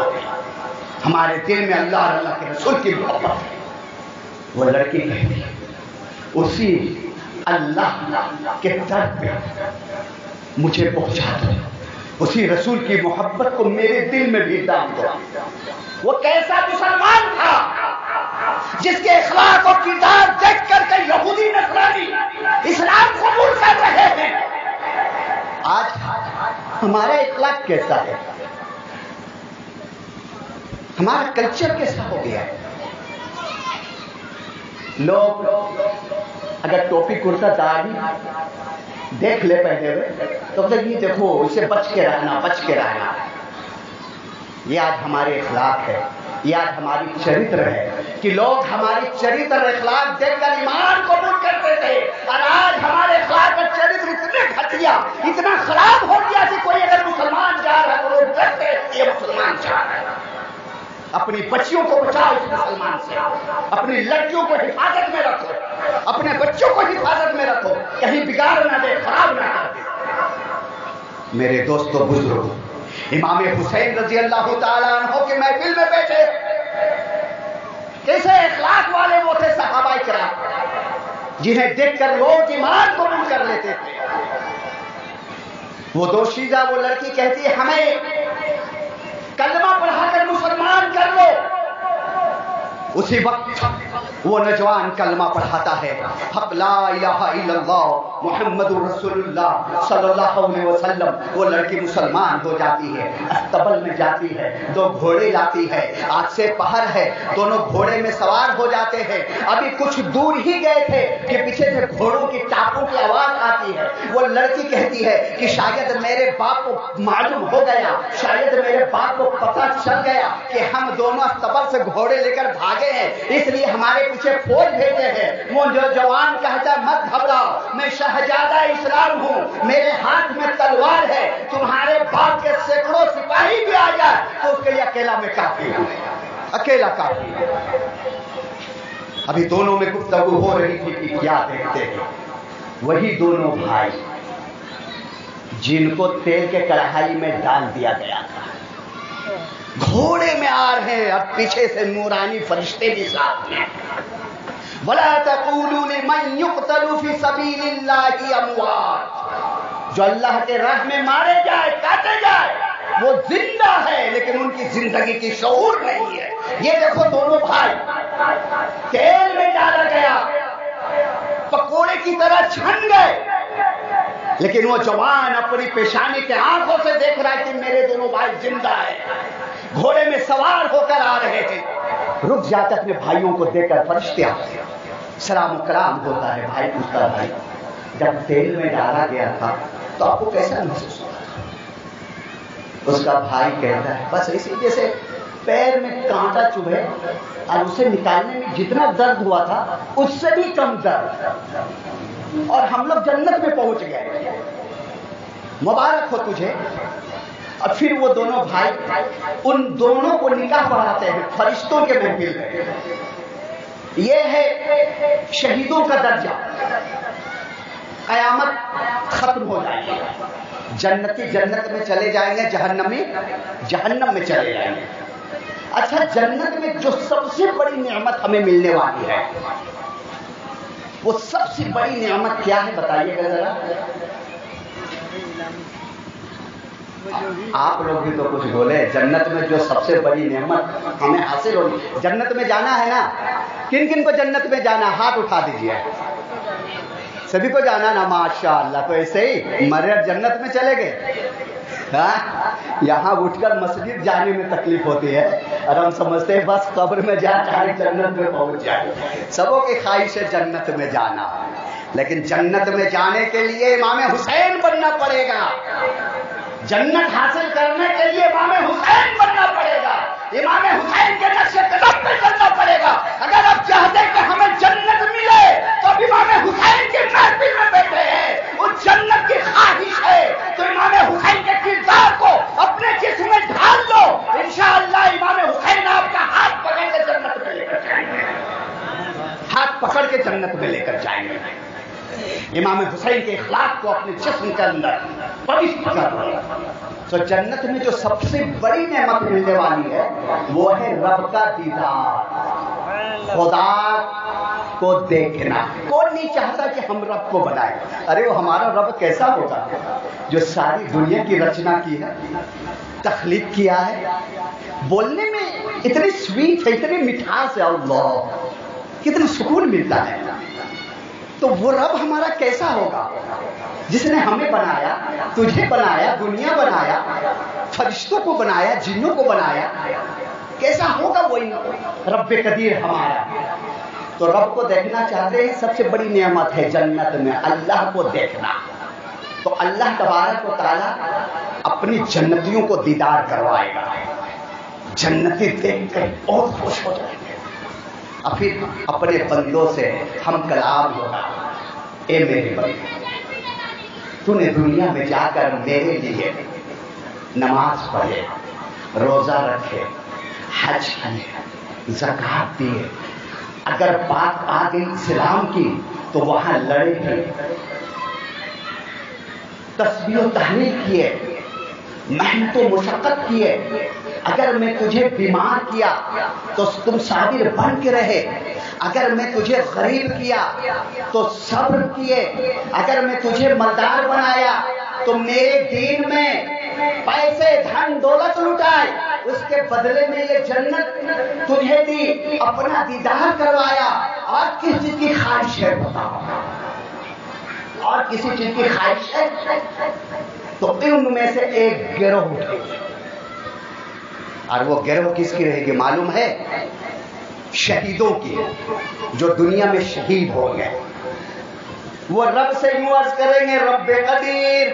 ہمارے دل میں اللہ اور اللہ کے رسول کی محبت ہے۔ وہ لڑکی کہتی ہے اسی اللہ کے در پہ مجھے پہنچا دو، اسی رسول کی محبت کو میرے دل میں بھی ڈال دو۔ وہ کیسا مسلمان تھا جس کے اخلاق و کردار دیکھ کر کے یہودی نصرانی اسلام قبول کر رہے ہیں۔ آج ہمارا اخلاق کیسا ہے؟ ہمارا کلچر کیسا ہو گیا ہے؟ لوگ اگر ٹوپی کرتا داڑھی دیکھ لے پہلے تو یہ دیکھو اسے بچ کے رہنا، بچ کے رہنا۔ یہ آج ہمارے اخلاق ہے، یہ آج ہماری چرتر ہے کہ لوگ ہماری چرتر اخلاق دیکھ کر ایمان قبول کرتے تھے، اور آج ہمارے اخلاق اور چرتر اتنے گھٹیا، اتنا خراب ہو گیا کہ کوئی اگر مسلمان جا رہا ہے تو لوگ ڈرتے ہیں یہ مسلمان جا رہا ہے۔ اپنی بچیوں کو بچاؤ اس مسلمان سے، اپنی لڑکیوں کو حفاظت میں رکھو، اپنے بچوں کو حفاظت میں رکھو، کہیں بگاڑ نہ دے، خراب نہ کر دے۔ میرے دوستو بزرگو، امام حسین رضی اللہ تعالیٰ عنہ کے محفل میں بیٹھے، کیسے اخلاق والے وہ تھے صحابہ کرام جنہیں دیکھ کر لوگ ایمان قبول کر لیتے تھے۔ وہ دوشیزہ وہ لڑکی کہتی ہے ہمیں کلمہ پڑھا کر مسلمان کر لو۔ اسی وقت وہ نوجوان کلمہ پڑھاتا ہے، حق لا الہ الا اللہ محمد رسول اللہ صلی اللہ علیہ وسلم۔ وہ لڑکی مسلمان ہو جاتی ہے، استبل میں جاتی ہے، 2 گھوڑے لاتی ہے، آج سے پہر ہے، دونوں گھوڑے میں سوار ہو جاتے ہیں۔ ابھی کچھ دور ہی گئے تھے کہ پیچھے سے گھوڑوں کی ٹاپوں کی آواز آتی ہے۔ وہ لڑکی کہتی ہے کہ شاید میرے باپ کو معلوم ہو گیا، شاید میرے باپ کو پتہ چل گیا کہ ہم دونوں استبل سے گھوڑے لے کر بھاگے ہیں، اس لیے ہمارے پیچھے فوج بھیجے ہیں۔ وہ جوان کہتا مت گھبراؤ، میں شہزادہ اسلام ہوں، میرے ہاتھ میں تلوار ہے، تمہارے باپ کے سینکڑوں سپاہی بھی آ جائے تو اس کے لیے اکیلا میں کافی ہوں، اکیلا کافی ہوں۔ ابھی دونوں میں گفتگو ہو رہی تھی کہ کیا دیکھتے ہیں؟ وہی دونوں بھائی جن کو تیل کے کڑھائی میں ڈال دیا گیا تھا، گھوڑے میں آ رہے ہیں اور پیچھے سے نورانی فرشتے بھی ساتھ میں۔ وَلَا تَقُولُوا لِمَن يُقْتَلُ فِي سَبِيلِ اللَّهِ أَمْوَاتٌ، جو اللہ کے راہ میں مارے جائے، کاٹے جائے، وہ زندہ ہے لیکن ان کی زندگی کی شعور نہیں ہے۔ یہ دیکھو دونوں بھائی تیل میں ڈالا گیا، پکوڑے کی طرح چھن گئے، لیکن وہ جوان اپنی پیشانی کے آنکھوں سے دیکھ رہا ہے کہ میرے دونوں بھائی زندہ ہیں، گھوڑے میں سوار ہو کر آ رہے تھے۔ رک جاتے اپنے بھائیوں کو دیکھ کر، فرشتے آتے ہیں، سلام و کرام ہوتا ہے۔ بھائی پوچھتا بھائی جب تیل میں ڈالا گیا تھا تو آپ کو کیسا محسوس ہوا تھا؟ اس کا بھائی کہتا ہے بس اسی جیسے پیر میں کانٹا چبھے اور اسے نکالنے میں جتنا درد ہوا تھا اس سے بھی کم درد، اور ہم لوگ جنت میں پہنچ گئے، مبارک ہو تجھے۔ اور پھر وہ دونوں بھائی ان دونوں کو نکاح پڑھاتے ہیں فرشتوں کے محفل میں۔ یہ ہے شہیدوں کا درجہ. قیامت ختم ہو جائے گی، جنتی جنت میں چلے جائیں گے، جہنمی جہنم میں چلے جائیں گے. اچھا، جنت میں جو سب سے بڑی نعمت ہمیں ملنے والی ہے، وہ سب سے بڑی نعمت کیا ہے بتائیے گا ذرا. آپ لوگ بھی تو کچھ بولے. جنت میں جو سب سے بڑی نعمت ہمیں حاصل ہوگی، جنت میں جانا ہے نا. کن کن کو جنت میں جانا؟ ہاتھ اٹھا دیجیے. سبھی کو جانا نا؟ ماشاء اللہ. تو ایسے ہی مرد جنت میں چلے گئے. یہاں اٹھ کر مسجد جانے میں تکلیف ہوتی ہے اور ہم سمجھتے ہیں بس قبر میں جا چاہے جنت میں پہنچ جائے. سبوں کی خواہش ہے جنت میں جانا، لیکن جنت میں جانے کے لیے امام حسین بننا پڑے گا. جنت حاصل کرنے کے لیے امام حسین بننا پڑے گا. امام حسین کے نقش قدم پہ چلنا پڑے گا. اگر آپ چاہتے ہیں کہ ہمیں جنت ملے تو امام حسین کی محفل میں بیٹھے ہیں، اس جنت کی خواہش ہے تو امام حسین کے کردار کو اپنے جسم میں ڈھال دو. انشاءاللہ امام حسین آپ کا ہاتھ پکڑ کے جنت میں لے کر جائیں گے. ہاتھ پکڑ کے جنت میں لے کر جائیں گے. امام حسین کے اخلاق کو اپنے جسم کے اندر پویتر کر رہے ہیں. تو جنت میں جو سب سے بڑی نعمت ملنے والی ہے وہ ہے رب کا دیدار، خدا کو دیکھنا. کون نہیں چاہتا کہ ہم رب کو بنائیں؟ ارے وہ ہمارا رب کیسا ہوگا جو ساری دنیا کی رچنا کی ہے، تخلیق کیا ہے، بولنے میں اتنی سویٹ ہے، اتنی مٹھاس ہے. اللہ کتنی سکون ملتا ہے. تو وہ رب ہمارا کیسا ہوگا جس نے ہمیں بنایا، تجھے بنایا، دنیا بنایا، فرشتوں کو بنایا، جنوں کو بنایا. کیسا ہوگا وہی رب قدیر ہمارا. تو رب کو دیکھنا چاہتے ہیں، سب سے بڑی نعمت ہے جنت میں اللہ کو دیکھنا. تو اللہ تبارک و تعالیٰ اپنی جنتیوں کو دیدار کروائے گا. جنتی دیکھ کر بہت خوش ہو جائیں گے. اور پھر اپنے بندوں سے ہم کلام ہوگا، اے میرے بندے، تو نے دنیا میں جا کر میرے لیے نماز پڑھے، روزہ رکھے، حج کیے، زکات دیے. اگر بات آ گئی اسلام کی تو وہاں لڑے بھی، تسبیح و تحلیل کیے، محنت و مشقت کیے. اگر میں تجھے بیمار کیا تو تم صابر بن کے رہے. اگر میں تجھے غریب کیا تو صبر کیے. اگر میں تجھے مالدار بنایا تو میرے دین میں پیسے دھن دولت لٹائے، اس کے بدلے میں یہ جنت تجھے دی، اپنا دیدار کروایا. اور کس چیز کی خواہش ہے بتاؤ؟ اور کسی چیز کی خواہش ہے؟ تو ان میں سے ایک گروہ اٹھے، اور وہ گروہ کس کی رہے گی معلوم ہے؟ شہیدوں کی، جو دنیا میں شہید ہو گئے. وہ رب سے یوں عرض کریں گے، رب قدیر،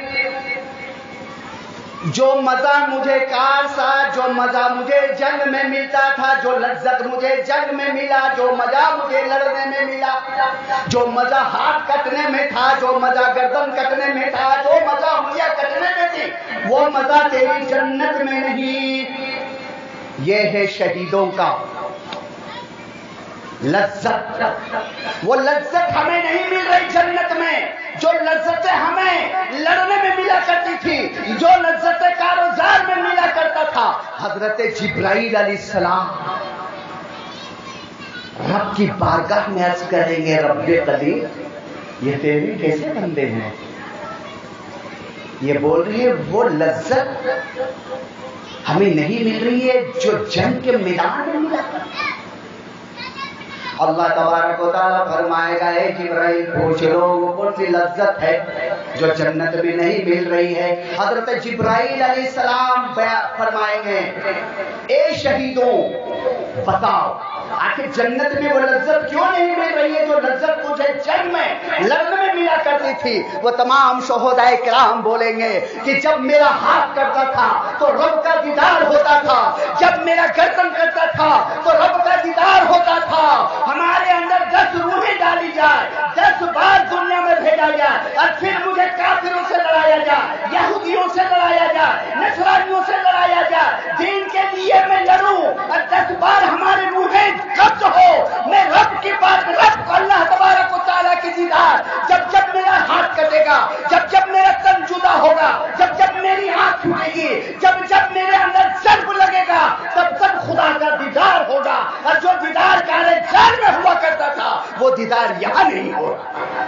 جو مزہ مجھے کاش، جو مزہ مجھے جنگ میں ملتا تھا، جو لذت مجھے جنگ میں ملا، جو مزہ مجھے لڑنے میں ملا، جو مزہ ہاتھ کٹنے میں تھا، جو مزہ گردن کٹنے میں تھا، جو مزہ انگلیاں کٹنے میں تھی، وہ مزہ تیری جنت میں نہیں. یہ ہے شہیدوں کا لذت. وہ لذت ہمیں نہیں مل رہی جنت میں، جو لذتیں ہمیں لڑنے میں ملا کرتی تھی، جو لذتیں کاروزار میں ملا کرتا تھا. حضرت جبرائیل علیہ السلام رب کی بارگاہ میں عرض کریں گے، رب قدیر، یہ تیرے کیسے بندے ہیں؟ یہ بول رہی ہے وہ لذت ہمیں نہیں مل رہی ہے جو جنگ کے میدان میں ملا. اللہ تبارک و تعالیٰ فرمائے گا، اے جبرائیل پوچھ لو وہ کون سی لذت ہے جو جنت میں نہیں مل رہی ہے. حضرت جبرائیل علیہ السلام فرمائیں گے، اے شہیدوں بتاؤ آخر جنت میں وہ لذت کیوں نہیں مل رہی ہے جو لذت تجھے جنگ میں لڑنے میں ملا کرتی تھی. وہ تمام شہدائے کرام بولیں گے کہ جب میرا ہاتھ کرتا تھا تو رب کا دیدار ہوتا تھا، جب میرا گردن کرتا تھا تو رب کا دیدار ہوتا تھا. ہمارے اندر 10 روحیں ڈالی جائے، 10 بار دنیا میں بھیجا جائے، اور پھر مجھے کافروں سے لڑایا جائے، یہودیوں سے لڑایا جائے، نصرانیوں سے لڑایا جائے. دین کے لیے میں لڑوں، اور 10 بار ہمارے منہ میں قبض ہو، میں رب کی بات، رب کو اللہ تبارک و تعالیٰ کی دیدار، جب جب میرا ہاتھ کٹے گا، جب جب میرا تن جدا ہوگا، جب جب میری آنکھ ٹوٹے گی، جب جب میرے اندر ضرب لگے گا، تب تب خدا کا دیدار ہوگا، اور جو دیدار کارے جان میں ہوا کرتا تھا وہ دیدار یہاں نہیں ہو رہا۔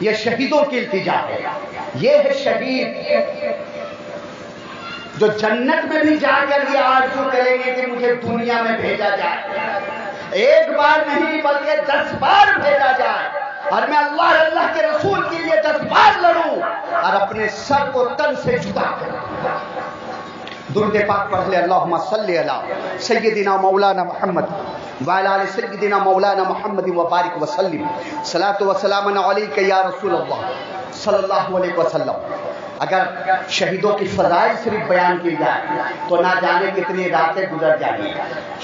یہ شہیدوں کی التجا ہے، یہ ہے شہید جو جنت میں بھی جا کر یہ آرزو کریں گے کہ مجھے دنیا میں بھیجا جائے، ایک بار نہیں بلکہ 10 بار بھیجا جائے، اور میں اللہ اور اللہ کے رسول کے لیے 10 بار لڑوں اور اپنے سر کو تن سے جدا کروں۔ درود پاک پڑھ لے، اللہم صلی علی سیدنا مولانا محمد وعلی آل سیدنا مولانا محمد وبارک وسلم، صلاۃ و سلام علیک یا رسول اللہ صلی اللہ علیہ وسلم۔ اگر شہیدوں کی فضائل صرف بیان کی جائے تو نہ جانے کتنی راتیں گزر جائیں گی۔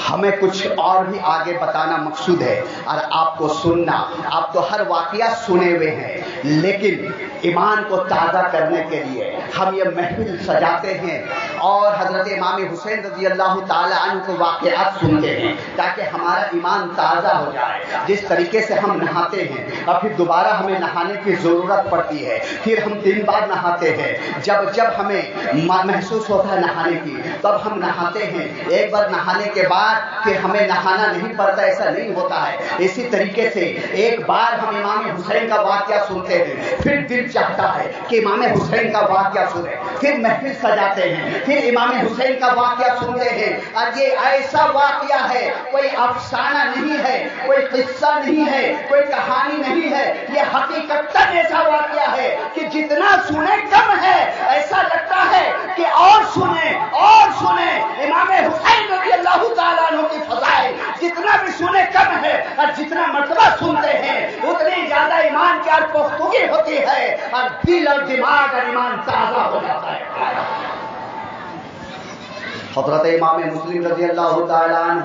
ہمیں کچھ اور بھی آگے بتانا مقصود ہے، اور آپ کو سننا، آپ تو ہر واقعہ سنے ہوئے ہیں، لیکن ایمان کو تازہ کرنے کے لیے ہم یہ محفل سجاتے ہیں اور حضرت امام حسین رضی اللہ تعالی عنہ کو واقعات سنتے ہیں تاکہ ہمارا ایمان تازہ ہو جائے۔ جس طریقے سے ہم نہاتے ہیں اور پھر دوبارہ ہمیں نہانے کی ضرورت پڑتی ہے، پھر ہم 3 بار نہاتے ہیں، جب جب ہمیں محسوس ہوتا ہے نہانے کی تب ہم نہاتے ہیں، ایک بار نہانے کے بعد پھر ہمیں نہانا نہیں پڑتا، ایسا نہیں ہوتا ہے۔ اسی طریقے سے ایک بار ہم امام حسین کا واقعہ سنتے ہیں، پھر دل چاہتا ہے کہ امام حسین کا واقعہ سنیں، پھر محفل سجاتے ہیں، پھر امام حسین کا واقعہ سنتے ہیں، اور یہ ایسا واقعہ ہے، کوئی افسانہ نہیں ہے، کوئی قصہ نہیں ہے، کوئی کہانی نہیں ہے، یہ حقیقت ایسا واقعہ ہے کہ جتنا سنے کم ہے، ایسا لگتا ہے کہ اور سنیں اور سنیں۔ امام حسین رضی اللہ تعالیٰ عنہ کی فضائل جتنا بھی سنے کم ہے، اور جتنا مرتبہ سنتے ہیں اتنی زیادہ ایمان کی اور پختگی ہوتی ہے، اور دل اور دماغ اور ایمان تازہ ہو جاتا ہے۔ حضرت امام مسلم رضی اللہ تعالیٰ عنہ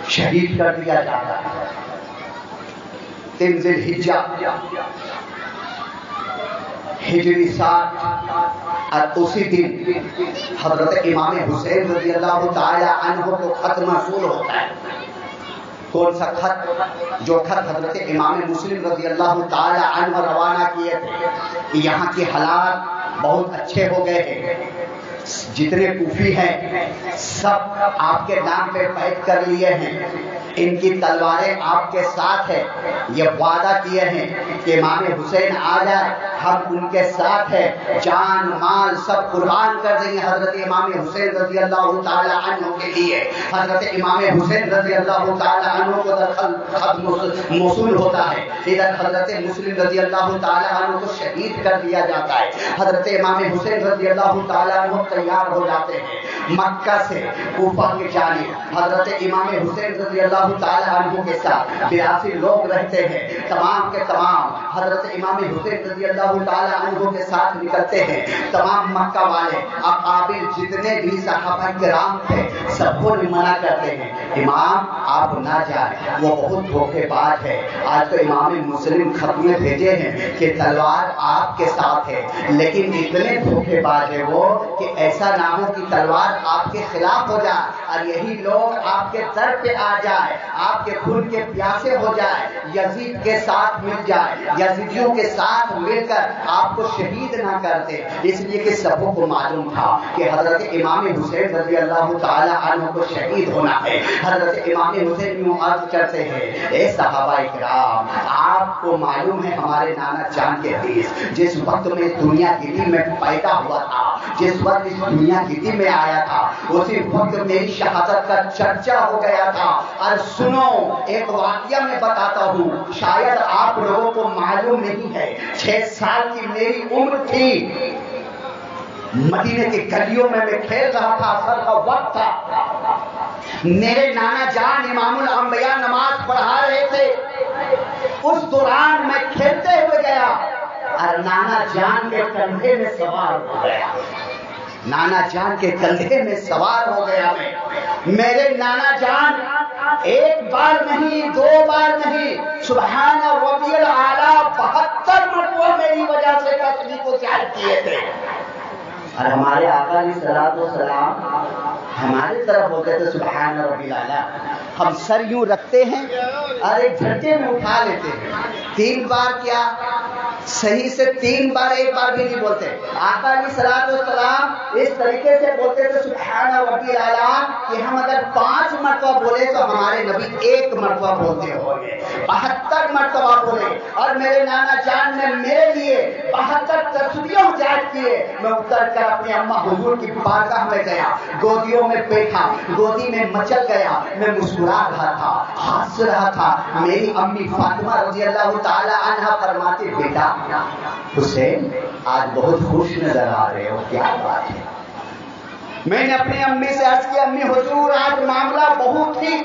شہید کر دیا جاتا ہے 3 ذی الحجہ ہجری 7، اور اسی دن حضرت امام حسین رضی اللہ تعالی عنہ کو خط موصول ہوتا ہے۔ کون سا خط؟ جو خط حضرت امام مسلم رضی اللہ تعالی عنہ روانہ کیے تھے کہ یہاں کی حالات بہت اچھے ہو گئے ہیں، جتنے کوفی ہیں سب آپ کے نام پہ بیعت کر لیے ہیں، ان کی تلواریں آپ کے ساتھ ہیں، یہ وعدہ کیے ہیں کہ امام حسین آ جائے ہم ان کے ساتھ ہیں، جان مال سب قربان کر دیں گے حضرت امام حسین رضی اللہ تعالی عنہ کے لیے۔ حضرت امام حسین رضی اللہ تعالی عنہ کو خط موصول ہوتا ہے، ادھر حضرت مسلم رضی اللہ تعالی عنہ کو شہید کر دیا جاتا ہے۔ حضرت امام حسین رضی اللہ تعالی عنہ تیار ہو جاتے ہیں، مکہ سے کوفہ کی جانب حضرت امام حسین رضی اللہ تعالی عنہ کے ساتھ 82 لوگ رہتے ہیں، تمام کے تمام حضرت امام حسین رضی اللہ تعالی عنہ کے ساتھ نکلتے ہیں۔ تمام مکہ والے اقابل جتنے بھی صحابہ کرام تھے سب کو منع کرتے ہیں، امام آپ نہ جائیں، وہ بہت دھوکے باز ہے۔ آج تو امام مسلم خط میں بھیجے ہیں کہ تلوار آپ کے ساتھ ہے، لیکن اتنے دھوکے باز ہے وہ کہ ایسا نہ ہو کہ تلوار آپ کے خلاف ہو جائے اور یہی لوگ آپ کے در پہ آ جائے، آپ کے خون کے پیاسے ہو جائے، یزید کے ساتھ مل جائے، یزیدیوں کے ساتھ مل کر آپ کو شہید نہ کرتے۔ اس لیے کہ سبوں کو معلوم تھا کہ حضرت امام حسین رضی اللہ تعالی عنہ کو شہید ہونا ہے۔ حضرت امام حسین یوں عرض کرتے ہیں، اے صحابہ اکرام، آپ کو معلوم ہے ہمارے نانا جان کے حدیث جس وقت میں دنیا گیری میں پیدا ہوا تھا، جس وقت اس دنیا گیری میں آیا تھا، اسی وقت میری شہادت کا چرچا ہو گیا تھا۔ اور سنو ایک واقعہ میں بتاتا ہوں، شاید آپ لوگوں کو معلوم نہیں ہے، 6 سال کی میری عمر تھی، مدینے کی گلیوں میں کھیل رہا تھا، عصر کا وقت تھا، میرے نانا جان امام الانبیاء نماز پڑھا رہے تھے، اس دوران میں کھیلتے ہوئے گیا اور نانا جان کے کندھے میں سوار ہو گیا، نانا جان کے کندھے میں سوار ہو گیا میں، میرے نانا جان 1 بار نہیں 2 بار نہیں، سبحان ربی الاعلیٰ 72 مرتبہ میری وجہ سے تسبیح کو جاری کیے تھے۔ اور ہمارے آقا علیہ الصلوۃ والسلام ہماری طرف بولتے تھے سبحان ربی الاعلیٰ. ہم سر یوں رکھتے ہیں اور ایک جھٹکے میں اٹھا لیتے ہیں. 3 بار کیا صحیح سے 3 بار، ایک بار بھی نہیں بولتے. آقا علیہ الصلوۃ والسلام اس طریقے سے بولتے تھے سبحان ربی الاعلیٰ کہ ہم اگر 5 مرتبہ بولے تو ہمارے نبی 1 مرتبہ بولتے ہوں گے. 72 مرتبہ بولے. اور میرے نانا جان نے میرے لیے 72 تسبیحوں یاد کیے. میں اتر کر اپنے اماں حضور کی بارگاہ میں گیا، گودیوں میں بیٹھا، گودی میں مچل گیا. میں مسکرا رہا تھا، ہنس رہا تھا. میری امی فاطمہ رضی اللہ تعالی عنہا فرماتی بیٹا حسین آج بہت خوش نظر آ رہے ہو، کیا بات ہے؟ میں نے اپنی امی سے عرض کیا امی حضور آج معاملہ بہت ہی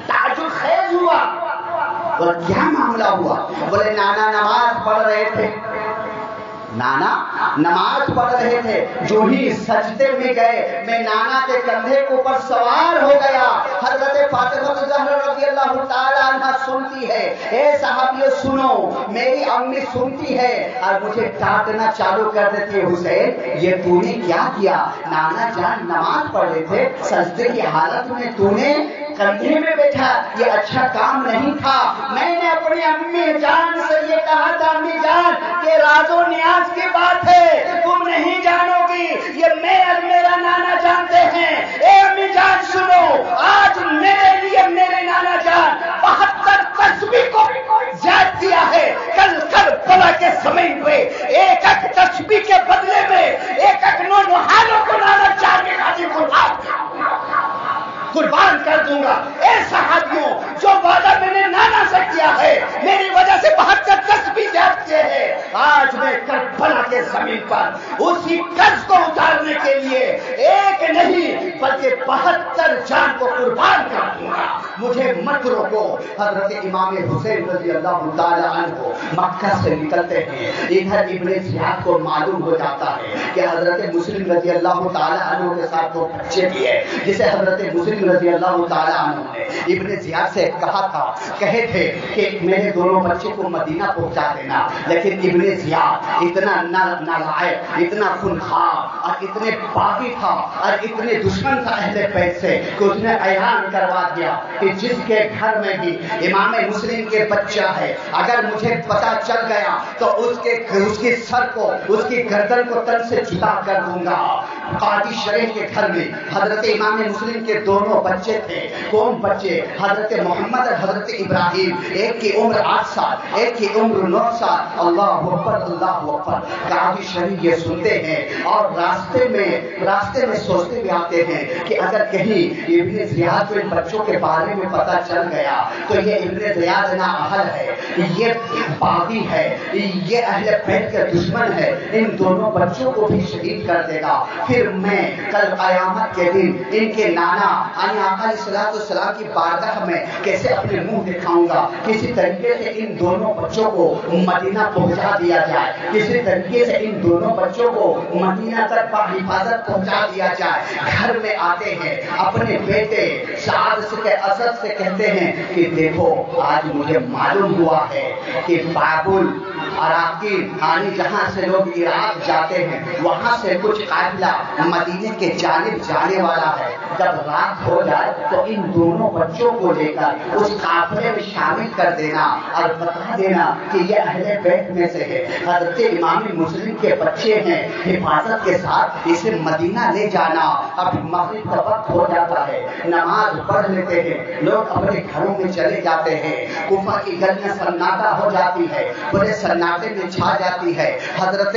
تعجب خیز ہوا. اور کیا معاملہ ہوا؟ بولے نانا نماز پڑھ رہے تھے، نانا نماز پڑھ رہے تھے. جو ہی سجدے میں گئے میں نانا کے کندھے کے اوپر سوار ہو گیا. حضرت فاطمہ الزہرا رضی اللہ تعالی عنہا سنتی ہے، اے صحابیو سنو، میری امی سنتی ہے اور مجھے ڈانٹنا چالو کر دیتی ہے. حسین یہ تو نے کیا کیا؟ نانا جان نماز پڑھ رہے تھے، سجدے کی حالت میں تو نے کندھے میں بیٹھا، یہ اچھا کام نہیں تھا. میں نے اپنی امی جان سے یہ کہا تھا امی جان کہ راز و نیاز کی بات ہے، تم نہیں جانو گی، یہ میں اور میرا نانا جانتے ہیں. اے امی جان سنو، آج میرے لیے میرے نانا جان 72 تسبیح کو یاد کیا ہے. کل کربلا کے زمین پہ ایک ایک تسبیح کے بدلے میں ایک ایک نوحانوں کو نانا جان کے خاطر قربان کر دوں گا. اے صحابیوں جو وعدہ میں نے نانا سے کیا ہے، میری وجہ سے 72 تسبیح یاد کیے ہیں. آج میں کربلا کے زمین پر اسی قرض کو اتارنے کے لیے ایک نہیں بلکہ 72 جان کو قربان کر دوں گا. مجھے مت روکو. حضرت امام حسین رضی اللہ تعالی عنہ مکہ سے نکلتے ہیں. ادھر ابن زیاد کو معلوم ہو جاتا ہے کہ حضرت مسلم رضی اللہ تعالی عنہ کے ساتھ 2 بچے بھی ہیں، جسے حضرت مسلم رضی اللہ تعالی عنہ نے ابن زیاد سے کہا تھا، کہے تھے کہ میرے دونوں بچے کو مدینہ پہنچا دینا. لیکن ابن زیاد اتنا نالائق، اتنا خونخوار اور اتنے باغی تھا اور اتنے دشمن تھا اہل بیت سے کہ اس نے اعلان کروا دیا کہ جس کے گھر میں بھی امام مسلم کے بچہ ہے، اگر مجھے پتا چل گیا تو اس کے سر کو، اس کی گردن کو تن سے جدا کر دوں گا. قاضی شریف کے گھر میں حضرت امام مسلم کے دونوں بچے تھے. کون بچے؟ حضرت محمد اور حضرت ابراہیم. ایک کی عمر 8 سال، ایک کی عمر 9 سال. اللہ اکبر اللہ اکبر. قاضی شریف یہ سنتے ہیں اور راستے میں سوچتے بھی آتے ہیں کہ اگر کہیں ابن زیاد کو ان بچوں کے بارے میں پتا چل گیا تو یہ ابن زیاد نااہل ہے، یہ باغی ہے، یہ اہل بیت کا دشمن ہے، ان دونوں بچوں کو بھی شہید کر دے گا. پھر میں کل قیامت کے دن ان کے نانا یعنی آقا علیہ الصلوۃ والسلام کی بارگاہ میں کیسے اپنے منہ دکھاؤں گا. کسی طریقے سے ان دونوں بچوں کو مدینہ پہنچا دیا جائے، کسی طریقے سے ان دونوں بچوں کو مدینہ تک حفاظت پہنچا دیا جائے. گھر میں آتے ہیں، اپنے بیٹے سعد سے اسد سے کہتے ہیں کہ دیکھو آج مجھے معلوم ہوا ہے کہ بابل عراقی یعنی جہاں سے لوگ عراق جاتے ہیں وہاں سے کچھ قافلہ مدینے کے جانب جانے والا ہے. جب رات ہو جائے تو ان دونوں بچوں کو لے کر اس قافلے میں شامل کر دینا اور بتا دینا کہ یہ اہل بیت میں سے ہے، حضرت امام مسلم کے بچے ہیں، حفاظت کے ساتھ اسے مدینہ لے جانا. اب مغرب کا وقت ہو جاتا ہے، نماز پڑھ لیتے ہیں، لوگ اپنے گھروں میں چلے جاتے ہیں. کوفہ کی گلیاں سناٹا ہو جاتی ہے، پورے سناٹے میں چھا جاتی ہے. حضرت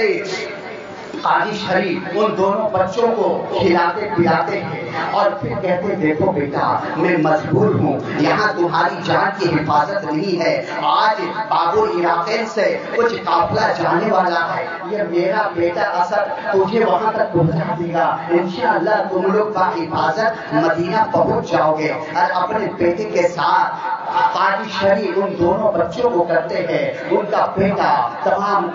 قاضی شریف ان دونوں بچوں کو کھلاتے پلاتے ہیں اور پھر کہتے دیکھو بیٹا میں مجبور ہوں، یہاں تمہاری جان کی حفاظت نہیں ہے. آج بابل عراقین سے کچھ قافلہ جانے والا ہے، یہ میرا بیٹا اسد تجھے وہاں تک پہنچا دے گا. انشاءاللہ تم لوگ کا حفاظت مدینہ پہنچ جاؤ گے اور اپنے بیٹے کے ساتھ قاضی شریف ان دونوں بچوں کو کرتے ہیں، ان کا بیٹا تمام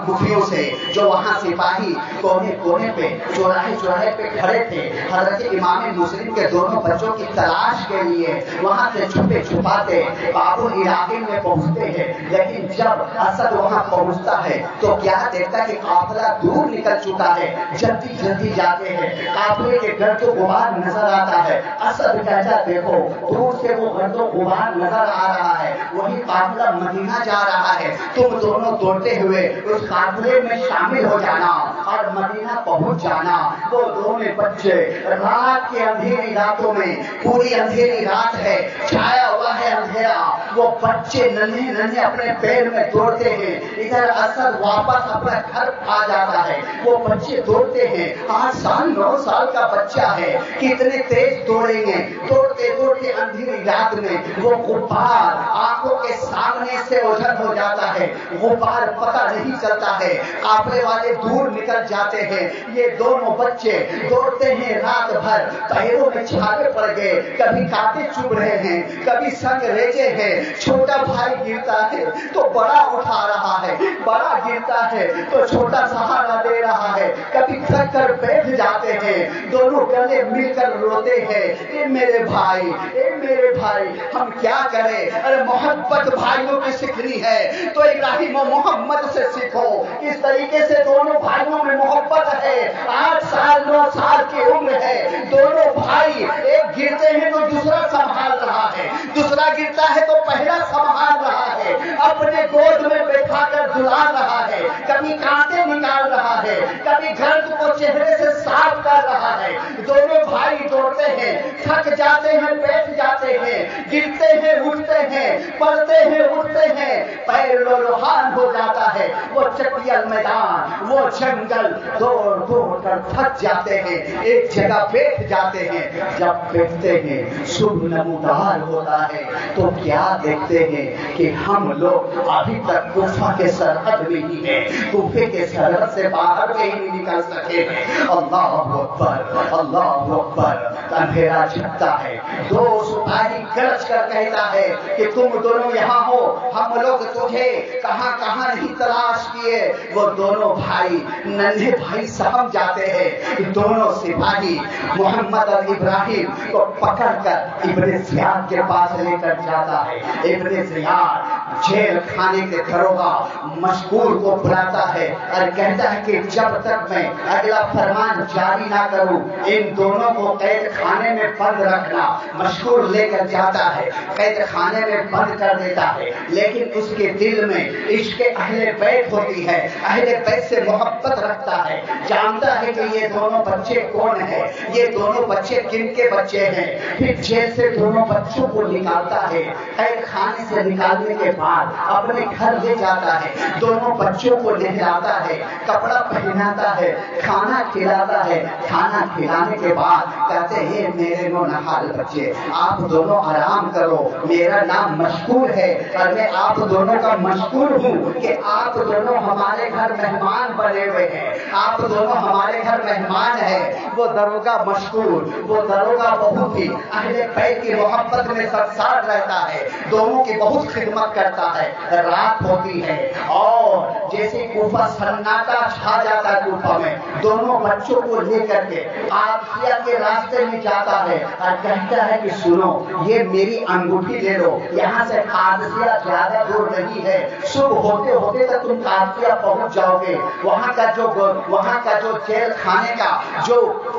کوفیوں سے جو وہاں سپاہی کونے کونے پہ چوراہے پہ کھڑے تھے، حضرت امام مسلم کے دونوں بچوں کی تلاش کے لیے وہاں سے چھپے چھپاتے بابل علاقے میں پہنچتے ہیں۔ لیکن جب اسد وہاں پہنچتا ہے تو کیا دیکھتا کہ قافلہ دور نکل چکا ہے، جلدی جلدی جاتے ہیں، قافلے کے گرد و غبار نظر آتا ہے۔ اسد کہتا دیکھو دور سے وہ گرد و غبار نظر آ رہا ہے، وہی قافلہ مدینہ جا رہا ہے، تم دونوں دوڑتے ہوئے اس قافلے میں شامل ہو جانا اور مدینہ پہنچ جانا۔ وہ دونوں بچے رات کے اندھیری راتوں میں، پوری اندھیری رات ہے، چھایا ہوا ہے اندھیرا، وہ بچے ننھے ننھے اپنے پیر میں دوڑتے ہیں، ادھر اسد واپس اپنا گھر آ جاتا ہے۔ وہ بچے دوڑتے ہیں، 8 سال 9 سال کا بچہ ہے، کتنے تیز دوڑیں گے، دوڑتے دوڑتے اندھیری رات میں وہ غبار آنکھوں کے سامنے سے اوجھل ہو جاتا ہے، غبار پتہ نہیں چلتا ہے، قافلے والے دور نکل جاتے ہیں۔ یہ دونوں بچے دوڑتے ہیں رات بھر، پیروں میں چھالے پڑ گئے، کبھی کانٹے چبھ رہے ہیں، کبھی سنگ ریزے ہیں، چھوٹا بھائی گرتا ہے تو بڑا اٹھا رہا ہے، بڑا گرتا ہے تو چھوٹا سہارا دے رہا ہے، کبھی تھک کر بیٹھ جاتے ہیں، دونوں گلے مل کر روتے ہیں، اے میرے بھائی، اے میرے بھائی ہم کیا کریں؟ ارے محبت بھائیوں کی سیکھنی ہے تو ابراہیم و محمد سے سیکھو۔ اس طریقے سے دونوں بھائیوں میں محبت ہے، 8 سال 9 سال کی عمر ہے، دونوں بھائی ایک گرتے ہیں تو دوسرا سنبھال رہا ہے، دوسرا گرتا ہے تو پہلا سنبھال رہا ہے، اپنے گود میں بیٹھا کر دلا رہا ہے، کبھی کانٹے نکال رہا ہے، کبھی گرد کو چہرے سے صاف کر رہا ہے۔ دونوں بھائی دوڑتے ہیں، تھک جاتے ہیں، بیٹھ جاتے ہیں، گرتے ہیں، اٹھتے ہیں، پڑتے ہیں، اٹھتے ہیں، پیر لوہان ہو جاتا ہے، وہ چٹیل میدان، وہ جنگل، دوڑ دوڑ کر تھک جاتے ہیں، ایک جگہ بیٹھ جاتے ہیں۔ جب بیٹھتے ہیں صبح نمودار ہوتا ہے تو کیا دیکھتے ہیں کہ ہم لوگ ابھی تک کوفہ کے سرحد میں ہی ہیں، کوفے کے سرحد سے باہر میں ہی نہیں نکل سکے ہیں۔ اللہ اکبر، اللہ اکبر، اندھیرا چھپتا ہے، 2 سپاہی گرج کر کہتا ہے کہ تم دونوں یہاں ہو، ہم لوگ تجھے کہاں کہاں نہیں تلاش کیے۔ وہ دونوں بھائی ننھے بھائی سمجھ جاتے ہیں، دونوں سپاہی محمد اور ابراہیم کو پکڑ کر ابن زیاد کے پاس لے کر جاتا ہے۔ ابن زیاد جیل خانے کے دروگا مشکور کو بلاتا ہے اور کہتا ہے کہ جب تک میں اگلا فرمان جاری نہ کروں ان دونوں کو قید خانے میں بند رکھنا۔ مشکور لے کر جاتا ہے، قید خانے میں بند کر دیتا ہے، لیکن اس کے دل میں عشق اہل بیت ہوتی ہے، اہل بیت سے محبت رکھتا ہے، جانتا ہے کہ یہ دونوں بچے کون ہیں، یہ دونوں بچے کن کے بچے ہیں۔ پھر جیل سے دونوں بچوں کو نکالتا ہے، قید خانے سے نکالنے کے بعد اپنے گھر لے جاتا ہے، دونوں بچوں کو نہلاتا ہے، کپڑا پہناتا ہے، کھانا کھلاتا ہے، کھانا کھلانے کے بعد کہتے ہیں میرے نونہال بچے آپ دونوں آرام کرو، میرا نام مشکور ہے اور میں آپ دونوں کا مشکور ہوں کہ آپ دونوں ہمارے گھر مہمان بنے ہوئے ہیں، آپ دونوں ہمارے گھر مہمان ہیں۔ وہ دروگا مشکور، وہ دروگا بہت ہی اہل بیت کی محبت میں سرشار رہتا ہے، دونوں کی بہت خدمت کرتا ہے۔ رات ہوتی ہے اور جیسے کوفہ سناٹا چھا جاتا ہے، کوفہ میں دونوں بچوں کو لے کر کے قادسیہ کے راستے میں جاتا ہے اور کہتا ہے کہ سنو یہ میری انگوٹھی لے لو، یہاں سے قادسیہ زیادہ دور نہیں ہے، صبح ہوتے ہوتے تک تم قادسیہ پہنچ جاؤ گے۔ وہاں کا جو جیل خانے کا جو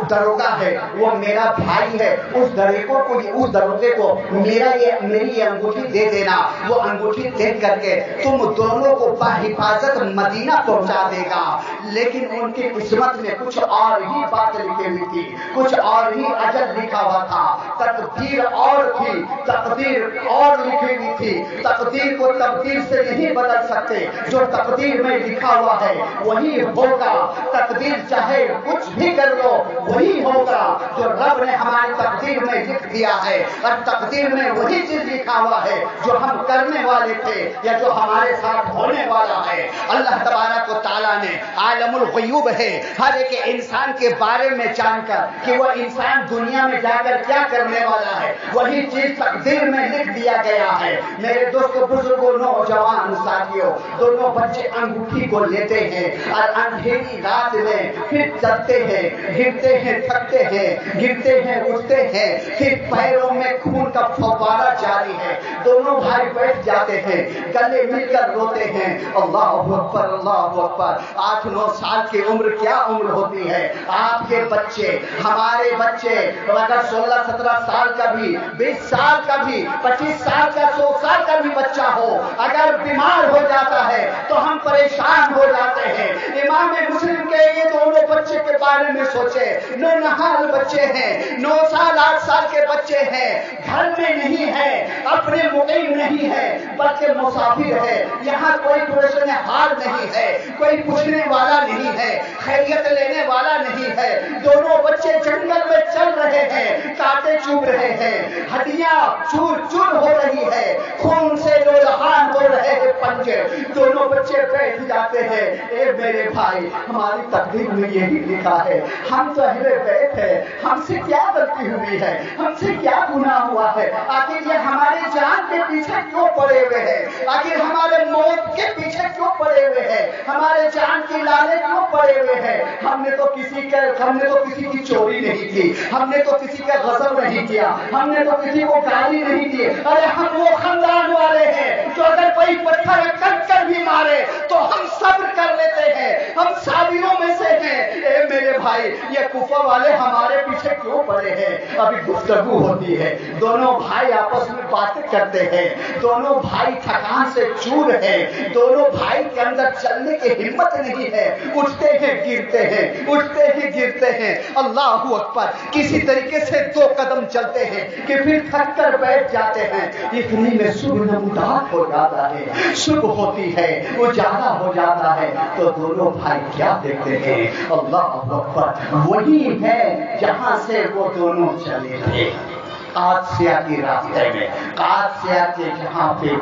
دروگا ہے وہ میرا بھائی ہے، اس دروگے کو میری یہ انگوٹھی دے دینا، وہ انگوٹھی دے کر کے تم دونوں کو بحفاظت مدینہ پہنچا دے گا۔ لیکن ان کی قسمت میں کچھ اور ہی بات لکھی ہوئی تھی، کچھ اور ہی اجل لکھا ہوا تھا، تقدیر اور تھی، تقدیر اور لکھی ہوئی تھی۔ تقدیر کو تقدیر سے نہیں بدل سکتے، جو تقدیر میں لکھا ہوا ہے وہی ہوگا، تقدیر چاہے کچھ بھی کر لو وہی ہوگا جو رب نے ہماری تقدیر میں لکھ دیا ہے، اور تقدیر میں وہی چیز لکھا ہوا ہے جو ہم کرنے والے تھے یا جو ہمارے ساتھ ہونے والا ہے۔ اللہ تبارک و تعالیٰ نے عالم الغیوب ہے، ہر ایک انسان کے بارے میں جان کر کہ وہ انسان دنیا میں جا کر کیا کرنے والا ہے، وہی چیز تقدیر میں لکھ دیا گیا ہے۔ میرے دوستوں، بزرگوں، نوجوان ساتھیوں، دونوں بچے انگوٹھی کو لیتے ہیں اور اندھیری رات میں پھر چلتے ہیں، گرتے ہیں، تھکتے ہیں، گرتے ہیں، اٹھتے ہیں، پھر پیروں میں خون کا فوارہ جاری ہے، دونوں بھائی بیٹھ جاتے ہیں، گلے مل کر روتے ہیں، اللہ اکبر، اللہ اکبر۔ 8-9 سال کی عمر کیا عمر ہوتی ہے؟ آپ کے بچے، ہمارے بچے، اگر 16-17 سال کا بھی، 20 سال کا بھی، 25 سال کا، 100 سال کا بھی بچہ ہو، اگر بیمار ہو جاتا ہے تو ہم پریشان ہو جاتے ہیں۔ امام مسلم کے یہ دونوں بچے کے بارے میں سوچے، نونہال بچے ہیں، 9 سال 8 سال کے بچے ہیں، گھر میں نہیں ہے، اپنے مقیم نہیں ہے، بلکہ مسافر ہے، یہاں کوئی پریشان حال نہیں ہے، کوئی پوچھنے والا نہیں ہے، خیریت لینے والا نہیں ہے۔ دونوں بچے جنگل میں چل رہے ہیں، کانٹے چوب رہے ہیں، ہڈیاں چور چور ہو رہی ہے، خون سے لہان ہو رہے ہیں پنجے۔ دونوں بچے بیٹھ جاتے ہیں، اے میرے بھائی، ہماری تقدیر میں یہی لکھا ہے، ہم تو اہل بیت ہیں، ہم سے کیا غلطی ہوئی ہے، ہم سے کیا گناہ ہوا ہے، آخر یہ ہماری جان کے پیچھے کیوں پڑے ہوئے ہیں، آخر ہمارے موت کے پیچھے کیوں پڑے ہوئے ہیں، ہمارے جان کی لالے کیوں پڑے ہوئے ہیں؟ ہم نے تو کسی کی چوری نہیں کی، ہم نے تو کسی کا غصب نہیں کیا، ہم نے تو کسی کو گالی نہیں دی۔ ارے ہم وہ خاندان والے ہیں جو اگر کوئی پتھر کنکر بھی مارے تو ہم صبر کر لیتے ہیں، ہم صابروں میں سے ہیں۔ اے میرے بھائی، یہ کوفہ والے ہمارے پیچھے کیوں پڑے ہیں؟ ابھی گفتگو ہوتی ہے، دونوں بھائی آپس میں باتیں کرتے ہیں، دونوں بھائی تھکان سے چور ہیں، دونوں بھائی کے اندر چلنے کی ہمت نہیں ہے، اٹھتے ہیں گرتے ہیں، اٹھتے ہیں گرتے ہیں، اللہ اکبر۔ کسی طریقے سے 2 قدم چلتے ہیں کہ پھر تھک کر بیٹھ جاتے ہیں، اتنی میں صبح نمودار ہو جاتا ہے، صبح ہوتی ہے، اجالا ہو جاتا ہے، تو دونوں بھائی کیا دیکھتے ہیں؟ اللہ اکبر، وہی ہے جہاں سے وہ دونوں چلے تھے، قادسیہ کے راستے میں، قادسیہ کے جہاں پہ،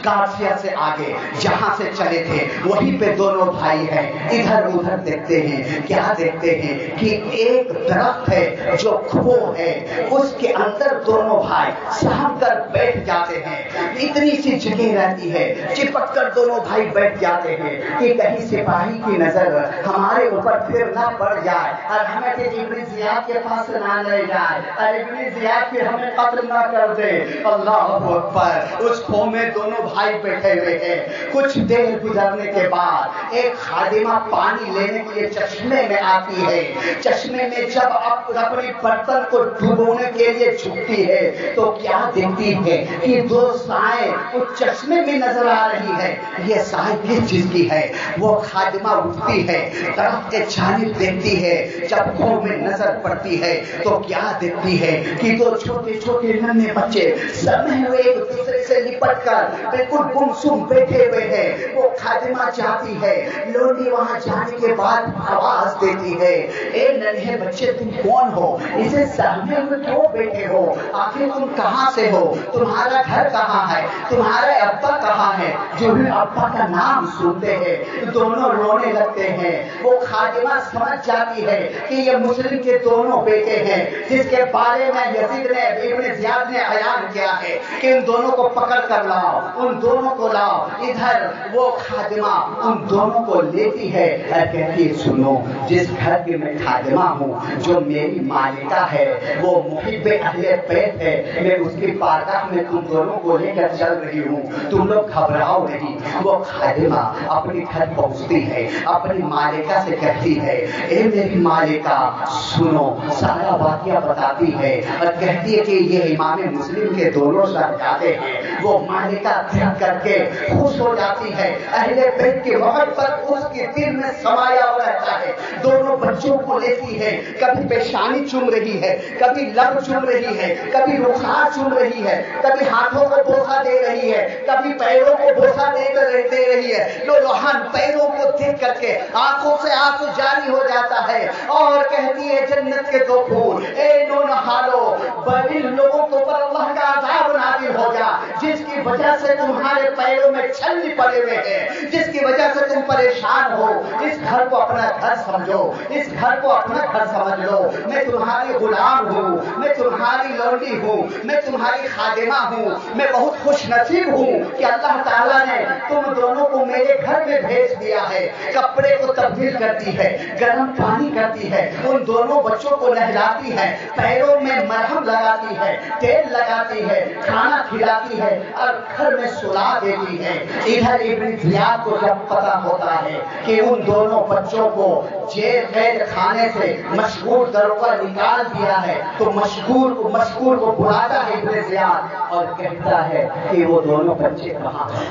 قادسیہ سے آگے جہاں سے چلے تھے وہیں پہ دونوں بھائی ہیں۔ ادھر ادھر دیکھتے ہیں، کیا دیکھتے ہیں کہ ایک درخت ہے جو کھو ہے، اس کے اندر دونوں بھائی سہم کر بیٹھ جاتے ہیں۔ اتنی سی جگہ رہتی ہے، چپک کر دونوں بھائی بیٹھ جاتے ہیں کہ کہیں سپاہی کی نظر ہمارے اوپر پھر نہ پڑ جائے اور ہمیں کہ ابن زیاد کے پاس نہ لے جائے اور ابن زیاد پھر ہمیں قتل نہ کر دے۔ اللہ اکبر، اس کھو میں دونوں بھائی بیٹھے ہوئے ہیں۔ کچھ دیر گزرنے کے بعد ایک خادمہ پانی لینے کے لیے چشمے میں آتی ہے۔ چشمے میں جب اپنے برتن کو ڈبونے کے لیے جھکتی ہے تو کیا دیکھتی ہے کہ 2 سائیں اس چشمے میں نظر آ رہی ہے۔ یہ سائیں کس چیز کی ہے؟ وہ خادمہ اٹھتی ہے، درخت کے جانب دیکھتی ہے، جب کھو میں نظر پڑتی ہے تو کیا دیکھتی ہے کہ 2 چھوٹے چھوٹے ننھے بچے سمے ہوئے ایک دوسرے سے لپٹ کر بالکل گمسم بیٹھے ہوئے ہیں۔ وہ خادمہ جاتی ہے، لونڈی وہاں جانے کے بعد آواز دیتی ہے، اے ننھے بچے تم کون ہو؟ اسے سہمے ہوئے کیوں بیٹھے ہو؟ آخر تم کہاں سے ہو؟ تمہارا گھر کہاں ہے؟ تمہارے ابا کہاں ہے؟ جو بھی ابا کا نام سنتے ہیں دونوں رونے لگتے ہیں۔ وہ خادمہ سمجھ جاتی ہے کہ یہ مسلم کے دونوں بیٹے ہیں جس کے بارے میں یزید نے ابن زیاد نے اعلان کیا ہے کہ ان دونوں کو پکڑ کر لاؤ، ان دونوں کو لاؤ۔ ادھر وہ خادمہ ان دونوں کو لیتی ہے اور کہتی ہے سنو، جس گھر کی میں خادمہ ہوں، جو میری مالکہ ہے، وہ محب اہل بیت ہے، میں اس کی بارگاہ میں تم دونوں کو لے کر چل رہی ہوں، تم لوگ گھبراؤ نہیں۔ وہ خادمہ اپنی گھر پہنچتی ہے، اپنی مالکہ سے کہتی ہے اے میری مالکہ سنو، سارا واقعہ بتاتی ہے اور کہتی ہے کہ یہ امام مسلم کے دونوں صاحبزادے ہیں۔ وہ مالکہ دیکھ کر کے خوش ہو جاتی ہے. اہل بیت کی محبت اس کے دل میں سمایا ہوا رہتا ہے. دونوں بچوں کو لیتی ہے, کبھی پیشانی چوم رہی ہے, کبھی لب چوم رہی ہے, کبھی رخسار چوم رہی ہے, کبھی ہاتھوں کو بوسہ دے رہی ہے, کبھی پیروں کو بوسہ دے رہی ہے. لوہان پیروں کو دیکھ کر کے آنکھوں سے آنسو جاری ہو جاتا ہے اور کہتی ہے جنت کے دو پھول اے نونہالو, ان لوگوں کے اوپر اللہ کا عذاب نازل ہو گیا جس کی وجہ سے تمہارے پیروں میں چھلنی پڑے ہوئے ہیں, جس کی وجہ سے تم پریشان ہو. اس گھر کو اپنا گھر سمجھو, اس گھر کو اپنا گھر سمجھ لو. میں تمہاری غلام ہوں, میں تمہاری لونڈی ہوں, میں تمہاری خادمہ ہوں. میں بہت خوش نصیب ہوں کہ اللہ تعالیٰ نے تم دونوں کو میرے گھر میں بھیج دیا ہے. کپڑے کو تبدیل کرتی ہے, گرم پانی کرتی ہے, ان دونوں بچوں کو نہلاتی ہے, پیروں میں مرہم لگاتی ہے, تیل لگاتی ہے, کھانا کھلاتی ہے اور گھر میں سلا دیتی ہے. ادھر ابن زیاد کو جب پتا ہوتا ہے کہ ان دونوں بچوں کو جیل قید خانے سے مشغول دروگہ نکال دیا ہے تو مشغول کو بلاتا ہے ابن زیاد اور کہتا ہے کہ وہ دونوں بچے کہاں ہیں.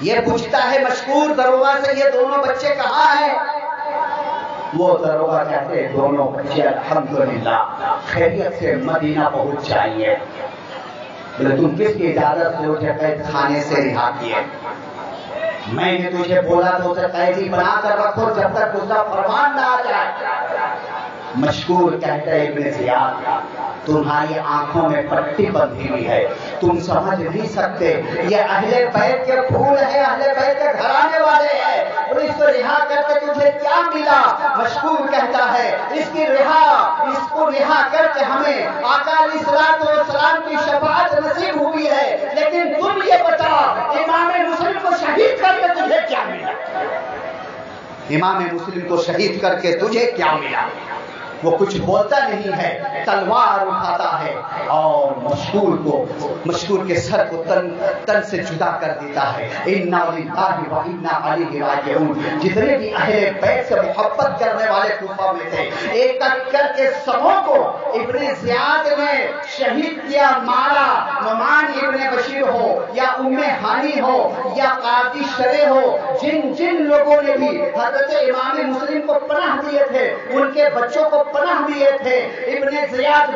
یہ پوچھتا ہے مشغول دروگہ سے یہ دونوں بچے کہاں ہیں. وہ دروگہ کہتے ہیں دونوں بچے الحمدللہ خیریت سے مدینہ پہنچ جائیے. بولے تم کس کی اجازت سے مجھے قید خانے سے رہا کیے؟ میں نے تجھے بولا تو اسے قیدی بنا کر رکھو جب تک اس کا فرمان نہ آ جائے. مشکور کہتا ہے ابن زیاد تمہاری آنکھوں میں پٹی بندھی ہوئی ہے, تم سمجھ نہیں سکتے یہ اہل بیت کے پھول ہیں, اہل بیت کے گھرانے والے ہیں, اور اس کو رہا کر کے تجھے کیا ملا؟ مشکور کہتا ہے اس کو رہا کر کے ہمیں آقا علیہ الصلوۃ والسلام کی شفاعت نصیب ہوئی ہے, لیکن تم یہ بتا امام مسلم کو شہید کر کے تجھے کیا ملا؟ امام مسلم کو شہید کر کے تجھے کیا ملا؟ وہ کچھ بولتا نہیں ہے, تلوار اٹھاتا ہے اور مشکور کے سر کو تن سے جدا کر دیتا ہے. انا للہ و انا الیہ راجعون. جتنے بھی اہل بیت سے محبت کرنے والے کوفہ میں تھے ایک ایک کر کے سبوں کو ابن زیاد نے شہید کیا, مارا. نعمان ابن بشیر ہو یا ام ہانی ہو یا قاضی شرح ہو, جن لوگوں نے بھی حضرت امام مسلم کو پناہ دیے تھے ان کے بچوں کو پناہ دیے تھے, ابن زیاد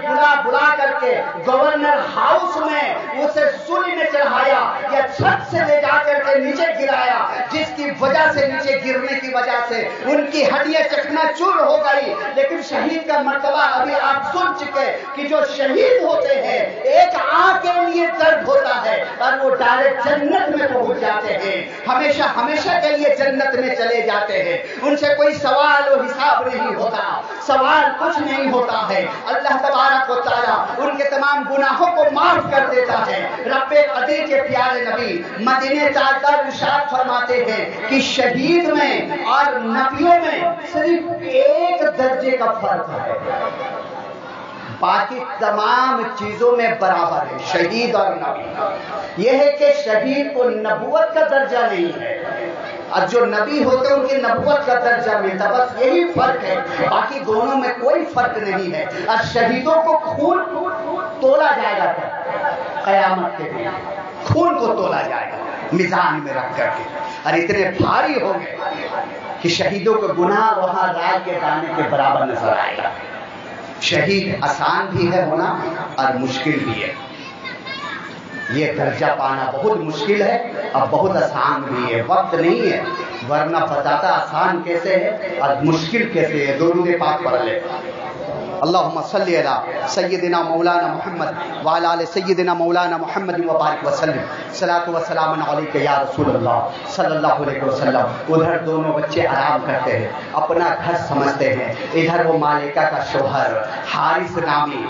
بلا کر کے گورنر ہاؤس میں اسے سولی میں چڑھایا یا چھت سے لے جا کر کے نیچے گرایا, جس کی وجہ سے نیچے گرنے کی وجہ سے ان کی ہڈیاں چکنا چور ہو گئی. لیکن شہید کا مرتبہ ابھی آپ سن چکے کہ جو شہید ہوتے ہیں ایک آنکھ کے لیے درد ہوتا ہے اور وہ ڈائریکٹ جنت میں پہنچ جاتے ہیں, ہمیشہ کے لیے جنت میں چلے جاتے ہیں. ان سے کوئی سوال و حساب نہیں ہوتا, سوال کچھ نہیں ہوتا ہے. اللہ تبارک و تعالیٰ ان کے تمام گناہوں کو معاف کر دیتا ہے. رب قدیر کے پیارے نبی مدینے تاجدار ارشاد فرماتے ہیں کہ شہید میں اور نبیوں میں صرف ایک درجے کا فرق ہے, باقی تمام چیزوں میں برابر ہے شہید اور نبی. یہ ہے کہ شہید کو نبوت کا درجہ نہیں ہے اور جو نبی ہوتے ان کی نبوت کا درجہ ملتا, بس یہی فرق ہے, باقی دونوں میں کوئی فرق نہیں ہے. اور شہیدوں کو خون تولا جائے گا قیامت کے دن, خون کو تولا جائے گا میزان میں رکھ کر کے, اور اتنے بھاری ہوں گے کہ شہیدوں کو گناہ وہاں رائے کے دانے کے برابر نظر آئے گا. شہید آسان بھی ہے ہونا اور مشکل بھی ہے. یہ درجہ پانا بہت مشکل ہے اور بہت آسان بھی ہے, وقت نہیں ہے ورنہ بتاتا آسان کیسے ہے اور مشکل کیسے ہے. درود پاک پڑھ لے. اللہم صلی علی سیدنا مولانا محمد وعلی آل سیدنا مولانا محمد وبارک وسلم. صلاۃ و سلام علیک یا رسول اللہ صلی اللہ علیہ وسلم. ادھر دونوں بچے آرام کرتے ہیں, اپنا گھر سمجھتے ہیں. ادھر وہ مالکہ کا شوہر حارث نامی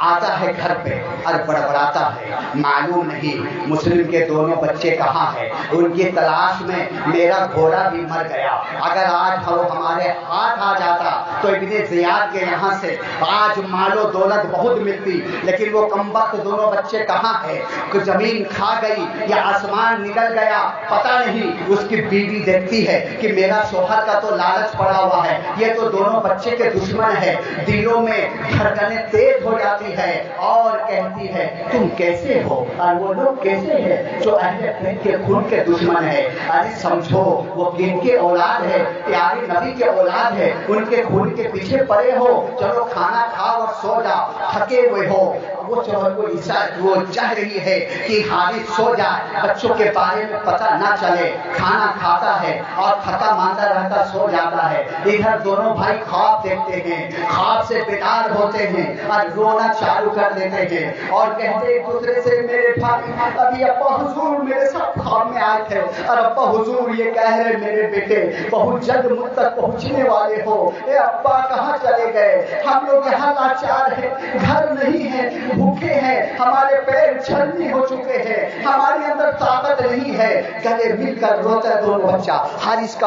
آتا ہے گھر پہ اور بڑبڑاتا ہے, معلوم نہیں مسلم کے دونوں بچے کہاں ہیں. ان کی تلاش میں میرا گھوڑا بھی مر گیا, اگر آج وہ ہمارے ہاتھ آ جاتا تو ابن زیاد کے یہاں سے آج مال و دولت بہت ملتی، لیکن وہ کمبخت دونوں بچے کہاں ہے؟ کہ زمین کھا گئی یا آسمان نکل گیا پتہ نہیں۔ اس کی بیوی دیکھتی ہے کہ میرا شوہر کا تو لالچ پڑا ہوا ہے، یہ تو دونوں بچے کے دشمن ہے، دلوں میں دھڑکنیں تیز ہو جاتی ہے اور کہتی ہے تم کیسے ہو اور وہ لوگ کیسے ہیں جو اہل بیت کے خون کے دشمن ہے؟ ارے سمجھو وہ کن کے اولاد ہے؟ پیارے نبی کے اولاد ہے، ان کے خون کے پیچھے پڑے ہو، چلو کھانا کھاؤ اور سو جاؤ، تھکے ہوئے ہو۔ وہ چاہ رہی ہے کہ حارث سو جائے، بچوں کے بارے میں پتہ نہ چلے، کھانا کھاتا ہے اور تھکا ماندہ رہتا سو جاتا ہے۔ ادھر دونوں بھائی خواب دیکھتے ہیں، خواب سے بیدار ہوتے ہیں اور رونا چالو کر دیتے ہیں اور کہتے ایک دوسرے سے میرے بھائی ابھی ابا حضور میرے ساتھ خواب میں آئے تھے اور ابا حضور یہ کہہ رہے میرے بیٹے بہت جلد مجھ تک پہنچنے والے ہو، اے ابا کہاں چلے گئے؟ ہم لوگ یہاں لاچار ہیں، گھر نہیں ہے، بھوکے ہیں، ہمارے پیر چھلنی ہو چکے ہیں، ہمارے اندر طاقت نہیں ہے۔ گلے مل کر روتا ہے دونوں بچہ۔ حارث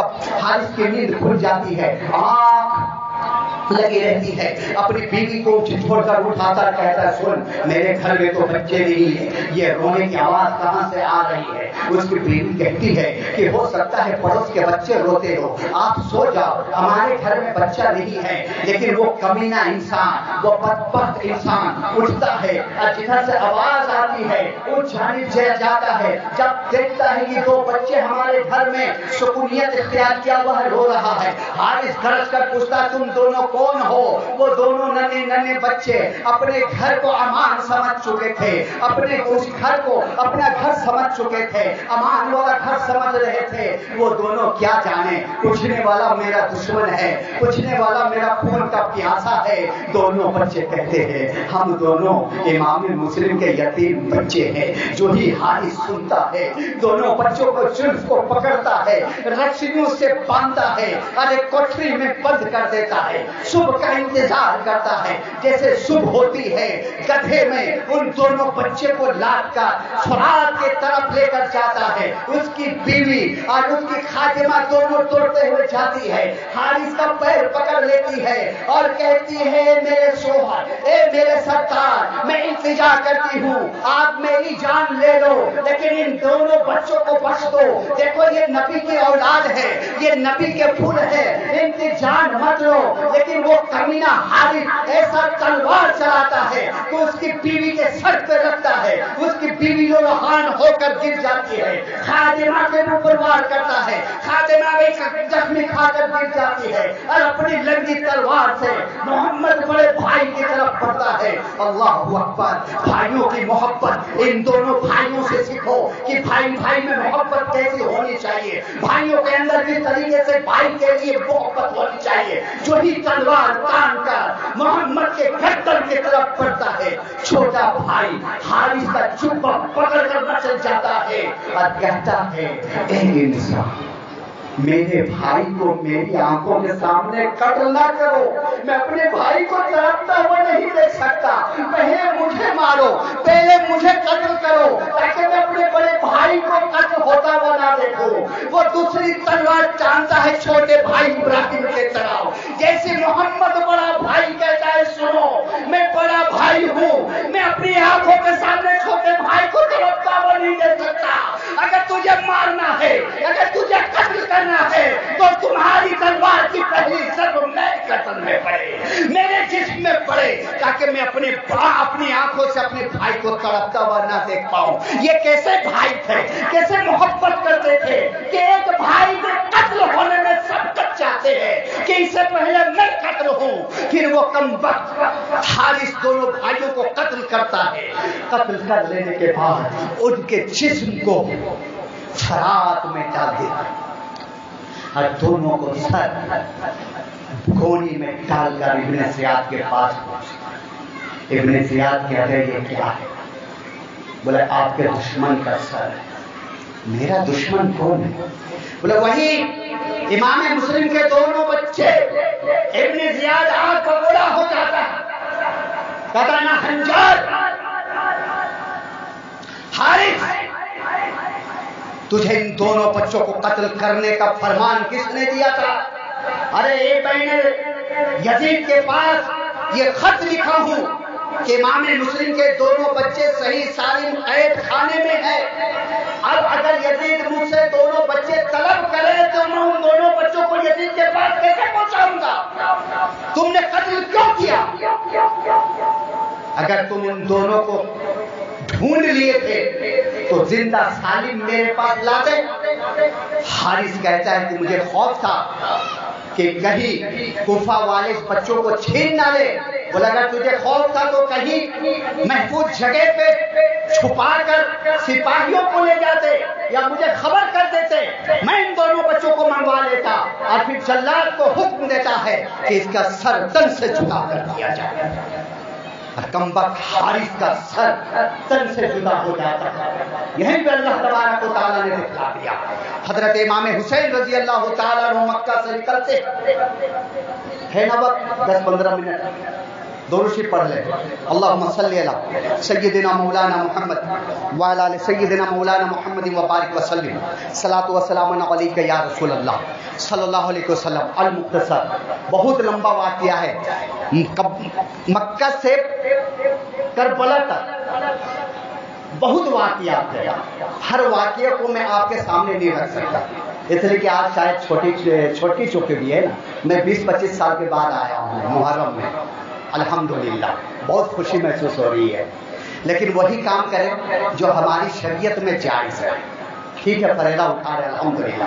کی نیند کھل جاتی ہے، آنکھ لگی رہتی ہے، اپنی بیوی کو جھنجھوڑ کر اٹھاتا کہتا ہے سن میرے گھر میں تو بچے نہیں ہیں، یہ رونے کی آواز کہاں سے آ رہی ہے؟ اس کی بیوی کہتی ہے کہ ہو سکتا ہے پڑوس کے بچے روتے ہو، آپ سو جاؤ، ہمارے گھر میں بچہ نہیں ہے۔ لیکن وہ کمینہ انسان، وہ بدبخت انسان اٹھتا ہے اور جدھر سے آواز آتی ہے وہ جانب جاتا ہے، جب دیکھتا ہے کہ دو بچے ہمارے گھر میں سکونیت اختیار کیا ہوا ہے، رو رہا ہے۔ حارث گرج کر پوچھتا تم دونوں کون ہو؟ وہ دونوں ننے بچے اپنے گھر کو امان سمجھ چکے تھے، اپنے اس گھر کو اپنا گھر سمجھ چکے تھے، امان والا گھر سمجھ رہے تھے۔ وہ دونوں کیا جانے پوچھنے والا میرا دشمن ہے، پوچھنے والا میرا خون کا پیاسا ہے۔ دونوں بچے کہتے ہیں ہم دونوں امام مسلم کے یتیم بچے ہیں۔ جو ہی حارث سنتا ہے دونوں بچوں کو زلف کو پکڑتا ہے، رسیوں سے باندھتا ہے اور ایک کوٹری میں بند کر دیتا ہے، صبح کا انتظار کرتا ہے۔ جیسے صبح ہوتی ہے گدھے میں ان دونوں بچے کو لاد کر فرات کی طرف لے کر جاتا ہے۔ اس کی بیوی اور اس کی خادمہ دونوں دوڑتے ہوئے جاتی ہے، حارث کا پیر پکڑ لیتی ہے اور کہتی ہے میرے شوہر، اے میرے سردار، میں التجا کرتی ہوں آپ میری جان لے لو لیکن ان دونوں بچوں کو بخش دو۔ دیکھو یہ نبی کی اولاد ہے، یہ نبی کے پھول ہے، ان کی جان مت لو۔ لیکن وہ کمینہ حارث ایسا تلوار چلاتا ہے تو اس کی بیوی کے سر پہ رکھتا ہے، اس کی بیوی لوہان ہو کر گر جاتی ہے، خادمہ کے اوپر وار کرتا ہے، خادمہ بھی زخمی کھا کر گر جاتی ہے اور اپنی لنگی تلوار سے محمد بڑے بھائی کی طرف بڑھتا ہے۔ اللہ اکبر! بھائیوں کی محبت ان دونوں بھائیوں سے سیکھو کہ بھائی بھائی میں محبت کیسی ہونی چاہیے، بھائیوں کے اندر بھی طریقے سے بھائی کے لیے محبت ہونی چاہیے۔ جو ہی تلوار تان کر محمد کے گردن کی طرف بڑھتا ہے، چھوٹا بھائی حارث کا جبہ پکڑ کر مچل جاتا ہے اور کہتا ہے اے انسان میرے بھائی کو میری آنکھوں کے سامنے قتل نہ کرو، میں اپنے بھائی کو تڑپتا ہوا نہیں دیکھ سکتا، پہلے مجھے مارو، پہلے مجھے قتل کرو تاکہ میں اپنے بڑے بھائی کو قتل ہوتا ہوا نہ دیکھوں۔ وہ دوسری تلوار چاہتا ہے چھوٹے بھائی ابراہیم کے طرح، جیسے محمد بڑا بھائی کہتا ہے سنو میں بڑا بھائی ہوں، میں اپنی آنکھوں کے سامنے چھوٹے بھائی کو تڑپتا ہوا نہیں دیکھ سکتا۔ اگر تجھے مارنا ہے، اگر تجھے قتل کرنا ہے تو تمہاری تلوار کی پہلی ضرب میرے قتل میں پڑے، میرے جسم میں پڑے، تاکہ میں اپنی آنکھوں سے اپنے بھائی کو تڑپتا ہوا نہ دیکھ پاؤں۔ یہ کیسے بھائی تھے، کیسے محبت کرتے تھے کہ ایک بھائی کے قتل ہونے میں سبقت چاہتے ہیں کہ اس سے پہلے میں قتل ہوں۔ پھر وہ کمبخت حارث دونوں بھائیوں کو قتل کرتا ہے۔ قتل کر لینے کے بعد ان کے جسم کو فرات میں ڈال دیتا اور دونوں کو سر گونی میں ڈال کر ابن زیاد کے پاس پہنچے۔ ابن زیاد کہتے ہیں یہ کیا ہے؟ بولے آپ کے دشمن کا سر ہے۔ میرا دشمن کون ہے؟ بولے وہی امام مسلم کے دونوں بچے۔ ابن زیاد آگ کا بوڑھا ہو جاتا ہے، کہتا نا ہنجر حارث تجھے ان دونوں بچوں کو قتل کرنے کا فرمان کس نے دیا تھا؟ ارے اے بہن یزید کے پاس یہ خط لکھا ہوں کہ امام مسلم کے دونوں بچے صحیح سالم قید خانے میں ہیں. اب اگر یزید مجھ سے دونوں بچے طلب کرے تو میں ان دونوں بچوں کو یزید کے پاس کیسے پہنچاؤں گا؟ تم نے قتل کیوں کیا؟ اگر تم ان دونوں کو ڈھونڈ لیے تھے تو زندہ سالم میرے پاس لاتے. حارث کہتا ہے کہ مجھے خوف تھا کہ کہیں کوفہ والے اس بچوں کو چھین نہ لے. بولا اگر تجھے خوف تھا تو کہیں محفوظ جگہ پہ چھپا کر سپاہیوں کو لے جاتے یا مجھے خبر کر دیتے، میں ان دونوں بچوں کو منگوا لیتا. اور پھر جلاد کو حکم دیتا ہے کہ اس کا سر تن سے جدا کر دیا جائے. کمبخت حارث کا سر تن سے جدا ہو جاتا ہے. یہیں پہ اللہ تبارک و تعالیٰ نے دکھا دیا. حضرت امام حسین رضی اللہ تعالیٰ عنہ مکہ سے نکلتے ہے نا وقت 10-15 منٹ دونوں شریف پڑھ لیں. اللہم صلی علی سیدنا مولانا محمد وعلی آل سیدنا مولانا محمد وبارک وسلم. صلاۃ و سلام علیک یا رسول اللہ صلی اللہ علیہ وسلم. المختصر بہت لمبا واقعہ ہے. مکہ سے کربلا تک بہت واقعات ہیں. ہر واقعے کو میں آپ کے سامنے نہیں رکھ سکتا اس لیے کہ آج شاید چھوٹی چوکے بھی ہے نا. میں 20-25 سال کے بعد آیا ہوں محرم میں. الحمدللہ بہت خوشی محسوس ہو رہی ہے. لیکن وہی کام کریں جو ہماری شریعت میں جائز ہے. ٹھیک ہے، فریضہ اٹھا رہے الحمدللہ،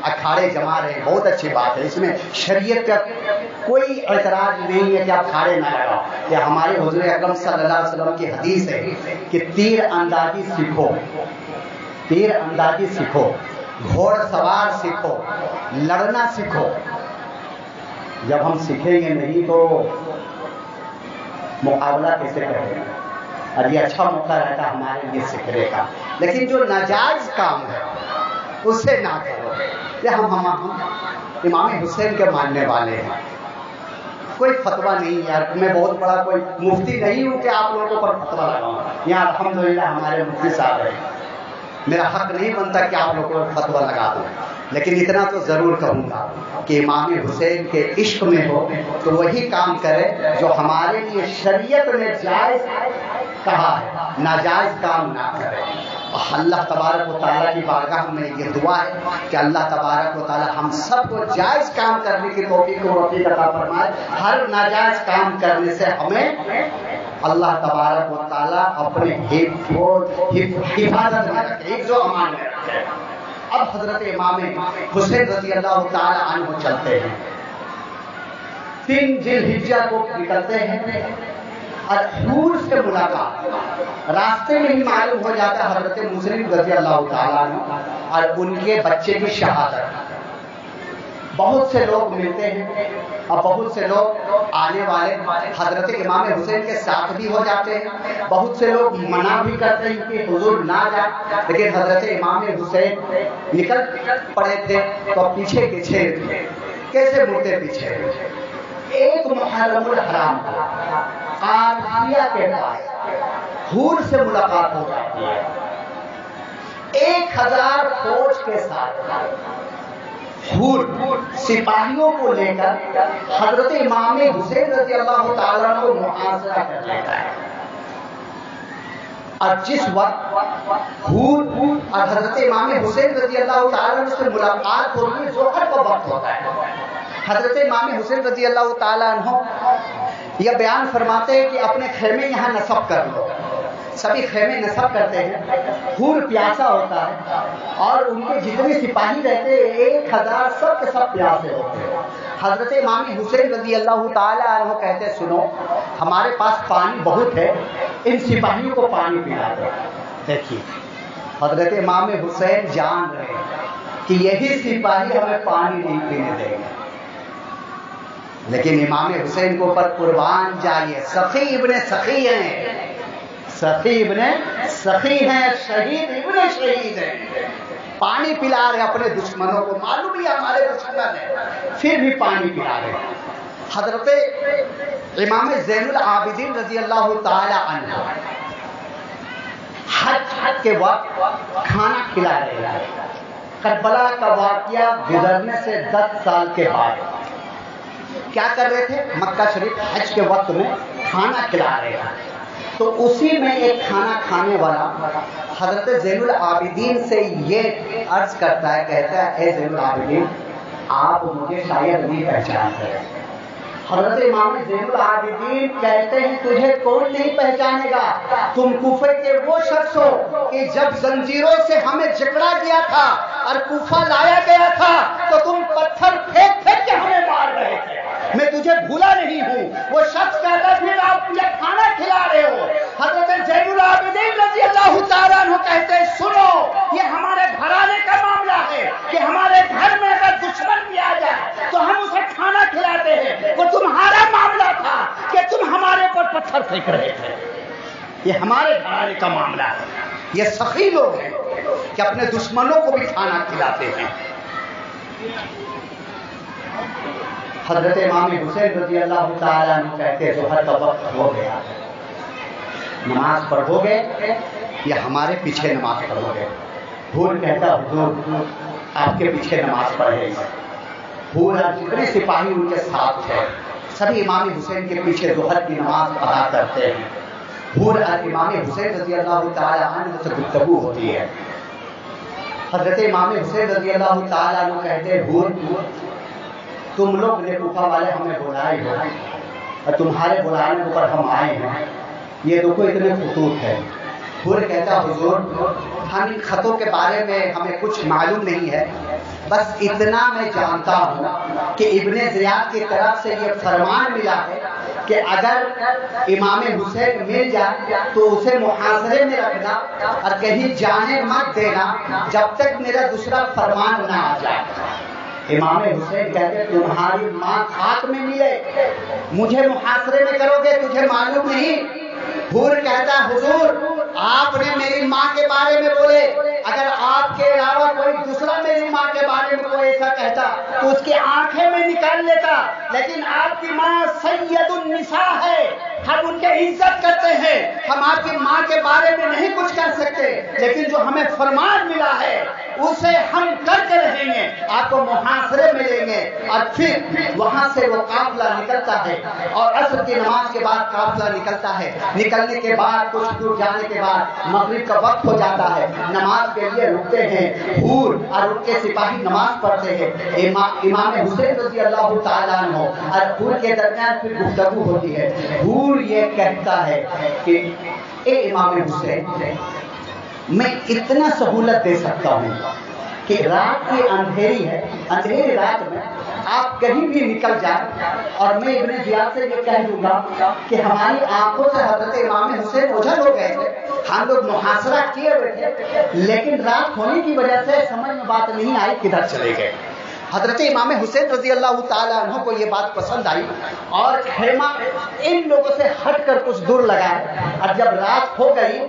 اکھاڑے جما رہے ہیں، بہت اچھی بات ہے. اس میں شریعت کا کوئی اعتراض نہیں ہے کہ آپ کھاڑے نہ لگاؤ. یہ ہمارے حضور اکرم صلی اللہ علیہ وسلم کی حدیث ہے کہ تیر اندازی سیکھو، تیر اندازی سیکھو، گھوڑ سوار سیکھو، لڑنا سیکھو. جب ہم سیکھیں گے نہیں تو مقابلہ کیسے کریں گے؟ اور یہ اچھا موقع رہتا ہمارے لیے سیکھنے کا. لیکن جو ناجائز کام ہے اسے نہ کرو. یہ ہم امام حسین کے ماننے والے ہیں. کوئی فتویٰ نہیں یار، میں بہت بڑا کوئی مفتی نہیں ہوں کہ آپ لوگوں پر فتویٰ لگاؤں. یہاں الحمدللہ ہمارے مفتی صاحب ہیں، میرا حق نہیں بنتا کہ آپ لوگوں پر فتویٰ لگا دوں. لیکن اتنا تو ضرور کہوں گا کہ امام حسین کے عشق میں ہو تو وہی کام کرے جو ہمارے لیے شریعت نے جائز کہا ہے، ناجائز کام نہ کرے. اللہ تبارک و تعالیٰ کی بارگاہ میں یہ دعا ہے کہ اللہ تبارک و تعالیٰ ہم سب کو جائز کام کرنے کی توفیق و وفیق عطا فرمائے. ہر ناجائز کام کرنے سے ہمیں اللہ تبارک و تعالیٰ اپنے حفاظت میں رکھے، حفظ و امان میں رکھے. اب حضرت امام حسین رضی اللہ تعالیٰ عنہ چلتے ہیں. 3 ذی الحجہ کو نکلتے ہیں اور حور سے ملاقات راستے میں ہی معلوم ہو جاتا ہے. حضرت مسلم رضی اللہ تعالیٰ عنہ اور ان کے بچے کی شہادت. بہت سے لوگ ملتے ہیں اور بہت سے لوگ آنے والے حضرت امام حسین کے ساتھ بھی ہو جاتے ہیں. بہت سے لوگ منع بھی کرتے ہیں کہ حضور نہ جائیں، لیکن حضرت امام حسین نکل پڑے تھے تو پیچھے پیچھے کیسے مڑتے پیچھے. ایک محرم الحرام قادسیہ کے پاس حور سے ملاقات ہو جاتی ہے. 1000 فوج کے ساتھ حور سپاہیوں کو لے کر حضرت امام حسین رضی اللہ تعالیٰ کو محاصرہ کر لیتا ہے. اور جس وقت حور اور حضرت امام حسین رضی اللہ تعالیٰ سے ملاقات ہوتی ہے ظہر کا وقت ہوتا ہے. حضرت امام حسین رضی اللہ تعالیٰ عنہ یہ بیان فرماتے ہیں کہ اپنے خیمے یہاں نصب کر لو. سبھی خیمے نصب کرتے ہیں. حور پیاسا ہوتا ہے اور ان کے جتنے سپاہی رہتے ہیں 1000 سب کے سب پیاسے ہوتے ہیں. حضرت امام حسین رضی اللہ تعالیٰ عنہ کہتے ہیں سنو ہمارے پاس پانی بہت ہے، ان سپاہیوں کو پانی پلا دو. دیکھیے حضرت امام حسین جان رہے ہیں کہ یہی سپاہی ہمیں پانی نہیں پینے دیں گے، لیکن امام حسین کو پر قربان جائیے. سخی ابن سخی ہیں، سخی ابن سخی ہیں، شہید ابن شہید ہیں. پانی پلا رہے اپنے دشمنوں کو، معلوم ہی ہمارے دشمن ہیں پھر بھی پانی پلا رہے. حضرت امام زین العابدین رضی اللہ تعالی عنہ حج کے وقت کھانا کھلا رہے ہیں. کربلا کا واقعہ گزرنے سے 10 سال کے بعد کیا کر رہے تھے؟ مکہ شریف حج کے وقت میں کھانا کھلا رہے تھے. تو اسی میں ایک کھانا کھانے والا حضرت زین العابدین سے یہ عرض کرتا ہے، کہتا ہے اے زین العابدین آپ مجھے شاید نہیں پہچانتے. حضرت امام زین العابدین کہتے ہیں تجھے کون نہیں پہچانے گا؟ تم کوفہ کے وہ شخص ہو کہ جب زنجیروں سے ہمیں جکڑا گیا تھا اور کوفہ لایا گیا تھا تو تم پتھر پھینک پھینک کے ہمیں مار رہے تھے. میں تجھے بھولا نہیں ہوں. وہ شخص کہتا پھر آپ مجھے کھانا کھلا رہے ہو. حضرت زین العابدین رضی اللہ تعالیٰ عنہ کہتے ہیں سنو یہ ہمارے گھرانے کا معاملہ ہے کہ ہمارے گھر میں اگر دشمن بھی آ جائے تو ہم اسے کھانا کھلاتے ہیں. وہ تمہارا معاملہ تھا کہ تم ہمارے پر پتھر پھینک رہے تھے. یہ ہمارے گھرانے کا معاملہ ہے. یہ سخی لوگ ہیں کہ اپنے دشمنوں کو بھی کھانا کھلاتے ہیں. حضرت امام حسین رضی اللہ تعالیٰ عنہ کہتے ہیں ظہر کا وقت ہو گیا، نماز پڑھو گے یا ہمارے پیچھے نماز پڑھو گے؟ حور کہتا حضور آپ کے پیچھے نماز پڑھے. حور اور جتنے سپاہی ان کے ساتھ تھے سبھی امام حسین کے پیچھے ظہر کی نماز ادا کرتے ہیں. حور اور امام حسین رضی اللہ تعالیٰ عنہ سے گفتگو ہوتی ہے. حضرت امام حسین رضی اللہ تعالیٰ عنہ کہتے ہیں حور تم لوگ نے کوفہ والے ہمیں بلائے ہو اور تمہارے بلانے پر ہم آئے ہیں. یہ دیکھو اتنے خطوط ہیں. حور کہتا حضور ہم ان خطوں کے بارے میں ہمیں کچھ معلوم نہیں ہے، بس اتنا میں جانتا ہوں کہ ابن زیاد کی طرف سے یہ فرمان ملا ہے کہ اگر امام حسین مل جائے تو اسے محاصرے میں رکھنا اور کہیں جانے مت دینا جب تک میرا دوسرا فرمان نہ آ جائے. امام حسین کہتے تمہاری ماں خاک میں ملے مجھے محاصرے میں کرو گے، تجھے معلوم نہیں. حور کہتا حضور آپ نے میری ماں کے بارے میں بولے، اگر آپ کے علاوہ کوئی دوسرا میری ماں کے بارے میں کوئی ایسا کہتا تو اس کی آنکھیں میں نکال لیتا، لیکن آپ کی ماں سید النساء ہے، ہم ان کے عزت کرتے ہیں، ہم آپ کی ماں کے بارے میں نہیں کچھ کر سکتے، لیکن جو ہمیں فرمان ملا ہے اسے ہم کر کے رہیں گے. آپ کو محاصرے میں لیں گے. اور پھر وہاں سے وہ قافلہ نکلتا ہے اور عصر کی نماز کے بعد قافلہ نکلتا ہے. نکلنے کے بعد کچھ دور جانے کے بعد مغرب کا وقت ہو جاتا ہے، نماز کے لیے رکتے ہیں. حور اور ان کے سپاہی نماز پڑھتے ہیں. امام حسین رضی اللہ تعالیٰ عنہ اور حور کے درمیان پھر گفتگو ہوتی ہے. حور یہ کہتا ہے کہ اے امام حسین میں اتنا سہولت دے سکتا ہوں کہ رات کی اندھیری ہے، اندھیری رات میں آپ کہیں بھی نکل جائیں اور میں ابن زیاد سے یہ کہہ دوں گا کہ ہماری آنکھوں سے حضرت امام حسین اوجھل ہو گئے تھے، ہم لوگ محاصرہ کیے ہوئے تھے، لیکن رات ہونے کی وجہ سے سمجھ میں بات نہیں آئی کدھر چلے گئے. حضرت امام حسین رضی اللہ تعالیٰ عنہ کو یہ بات پسند آئی اور خیمہ ان لوگوں سے ہٹ کر کچھ دور لگائے. اور جب رات ہو گئی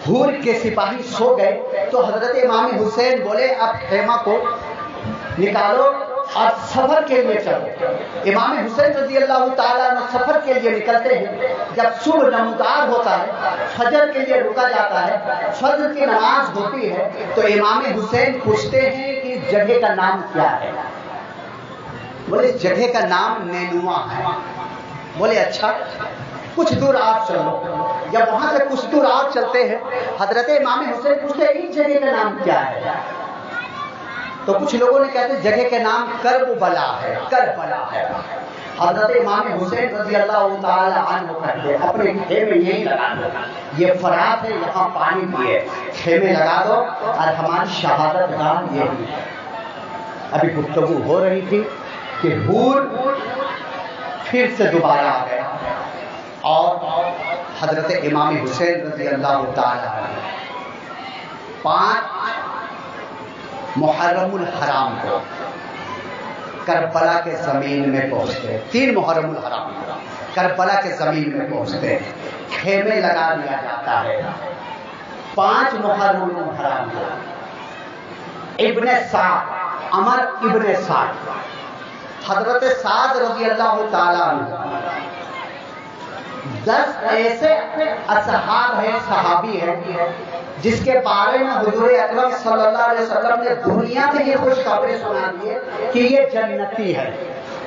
حور کے سپاہی سو گئے تو حضرت امام حسین بولے اب خیمہ کو نکالو اور سفر کے لیے چلو. امام حسین رضی اللہ تعالیٰ عنہ سفر کے لیے نکلتے ہیں. جب صبح نمودار ہوتا ہے فجر کے لیے رکا جاتا ہے، فجر کی نماز ہوتی ہے تو امام حسین پوچھتے ہیں کہ اس جگہ کا نام کیا ہے؟ بولے اس جگہ کا نام نینوا ہے. بولے اچھا کچھ دور آپ چلو. جب وہاں سے کچھ دور آپ چلتے ہیں حضرت امام حسین پوچھتے ہیں اس جگہ کا نام کیا ہے؟ تو کچھ لوگوں نے کہتے ہیں جگہ کا نام کربلا ہے، کربلا ہے. حضرت امام حسین رضی اللہ تعالی عنہ کہتے ہیں اپنے خیمے یہیں لگا دو، یہ فرات ہے یہاں پانی پیے، خیمے لگا دو اور ہماری شہادت گاہ یہی ہے. ابھی گفتگو ہو رہی تھی کہ حور پھر سے دوبارہ آ گیا اور حضرت امام حسین رضی اللہ تعالی عنہ 5 محرم الحرام کو کربلا کے زمین میں پہنچتے. 3 محرم الحرام کو کربلا کے زمین میں پہنچتے، خیمے لگا دیا جاتا ہے. 5 محرم الحرام کو ابن سعد، عمر ابن سعد، حضرت سعد رضی اللہ تعالیٰ عنہ 10 ایسے اصحاب ہیں، صحابی ہیں جس کے بارے میں حضور اکرم صلی اللہ علیہ وسلم نے دنیا میں یہ خوشخبری سنا دی ہے کہ یہ جنتی ہے.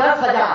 10,000,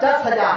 10,000,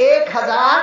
1,000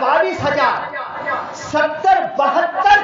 22,000 70-72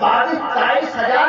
22,000-23,000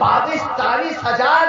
22-23,000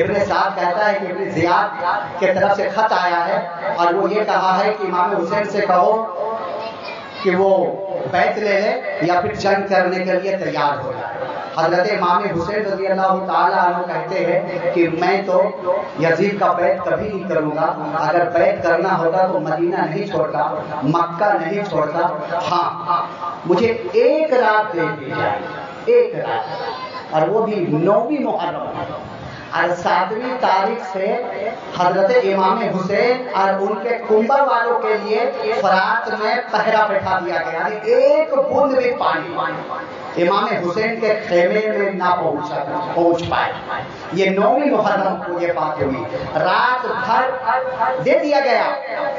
ابن سعد کہتا ہے کہ ابن زیاد کے طرف سے خط آیا ہے اور وہ یہ کہا ہے کہ امام حسین سے کہو کہ وہ بیعت لے لے یا پھر جنگ کرنے کے لیے تیار ہو جائے۔ حضرت امام حسین رضی اللہ تعالیٰ عنہ کہتے ہیں کہ میں تو یزید کا بیعت کبھی نہیں کروں گا، اگر بیعت کرنا ہوتا تو مدینہ نہیں چھوڑتا، مکہ نہیں چھوڑتا، ہاں مجھے ایک رات دے دی جائے، ایک رات، اور وہ بھی 9ویں محرم اور 7ویں تاریخ سے حضرت امام حسین اور ان کے کنبہ والوں کے لیے فرات میں پہرا بٹھا دیا گیا، یعنی ایک بوند بھی پانی امام حسین کے خیمے میں نہ پہنچ پائے۔ یہ 9ویں محرم کو یہ بات ہوئی، رات بھر دے دیا گیا،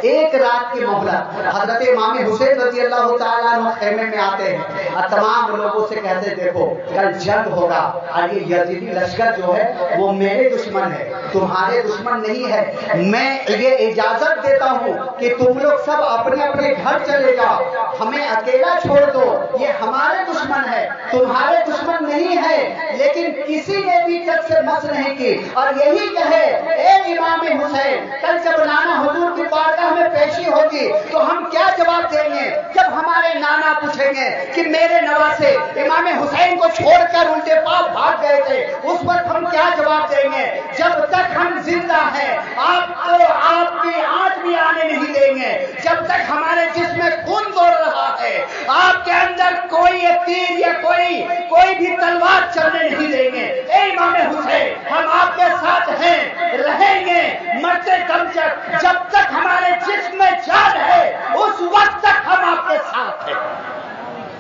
ایک رات کی مہلت۔ حضرت امام حسین رضی اللہ تعالیٰ عنہ خیمے میں آتے ہیں اور تمام لوگوں سے کہتے دیکھو کل جنگ ہوگا اور یہ یزیدی لشکر جو ہے وہ میرے دشمن ہے، تمہارے دشمن نہیں ہے، میں یہ اجازت دیتا ہوں کہ تم لوگ سب اپنے اپنے گھر چلے جاؤ، ہمیں اکیلا چھوڑ دو، یہ ہمارے دشمن ہے، تمہارے دشمن نہیں ہے۔ لیکن کسی نے بھی تک سے مس نہیں کی اور یہی کہے اے امام حسین کل جب نانا حضور کی بارگاہ میں پیشی ہوگی تو ہم کیا جواب دیں گے؟ جب ہمارے نانا پوچھیں گے کہ میرے نواسے امام حسین کو چھوڑ کر الٹے پاؤں بھاگ گئے تھے، اس وقت ہم کیا جواب دیں گے؟ جب تک ہم زندہ ہیں آپ کو آپ کی آنچ بھی آنے نہیں دیں گے، جب تک ہمارے جسم میں خون دوڑ رہا ہے آپ کے اندر کوئی تیر یا کوئی بھی تلوار چلنے نہیں دیں گے۔ اے امام حسین ہم آپ کے ساتھ ہیں، رہیں گے مرتے دم تک، جب تک ہمارے جسم میں جان ہے اس وقت تک ہم آپ کے ساتھ ہیں۔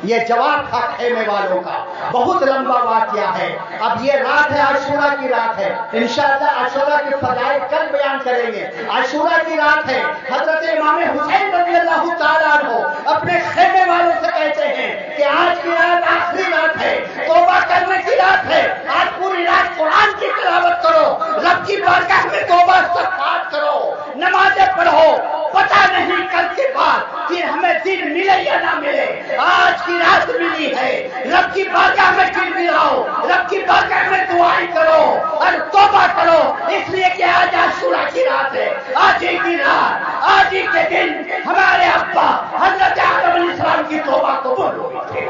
یہ جواب تھا خیمے والوں کا، بہت لمبا واقعہ ہے۔ اب یہ رات ہے عاشورہ کی رات ہے، انشاءاللہ عاشورہ کے فضائل کل بیان کریں گے۔ عاشورہ کی رات ہے، حضرت امام حسین رضی اللہ تعالیٰ عنہ اپنے خیمے والوں سے کہتے ہیں کہ آج کی رات آخری رات ہے، توبہ کرنے کی رات ہے، آج پوری رات قرآن کی تلاوت کرو، رب کی بارگاہ میں توبہ استغفار کرو، نمازیں پڑھو، پتہ نہیں کل کے بعد پھر ہمیں دن ملے یا نہ ملے، آج کی رات ملی ہے، رب کی بارگاہ میں گر ملاؤ، رب کی بارگاہ میں دعائیں کرو اور توبہ کرو، اس لیے کہ آج عاشورہ کی رات ہے، آج ہی کی رات، آج ہی کے دن ہمارے ابا حضرت آدم علیہ السلام کی توبہ قبول ہوئی تھی۔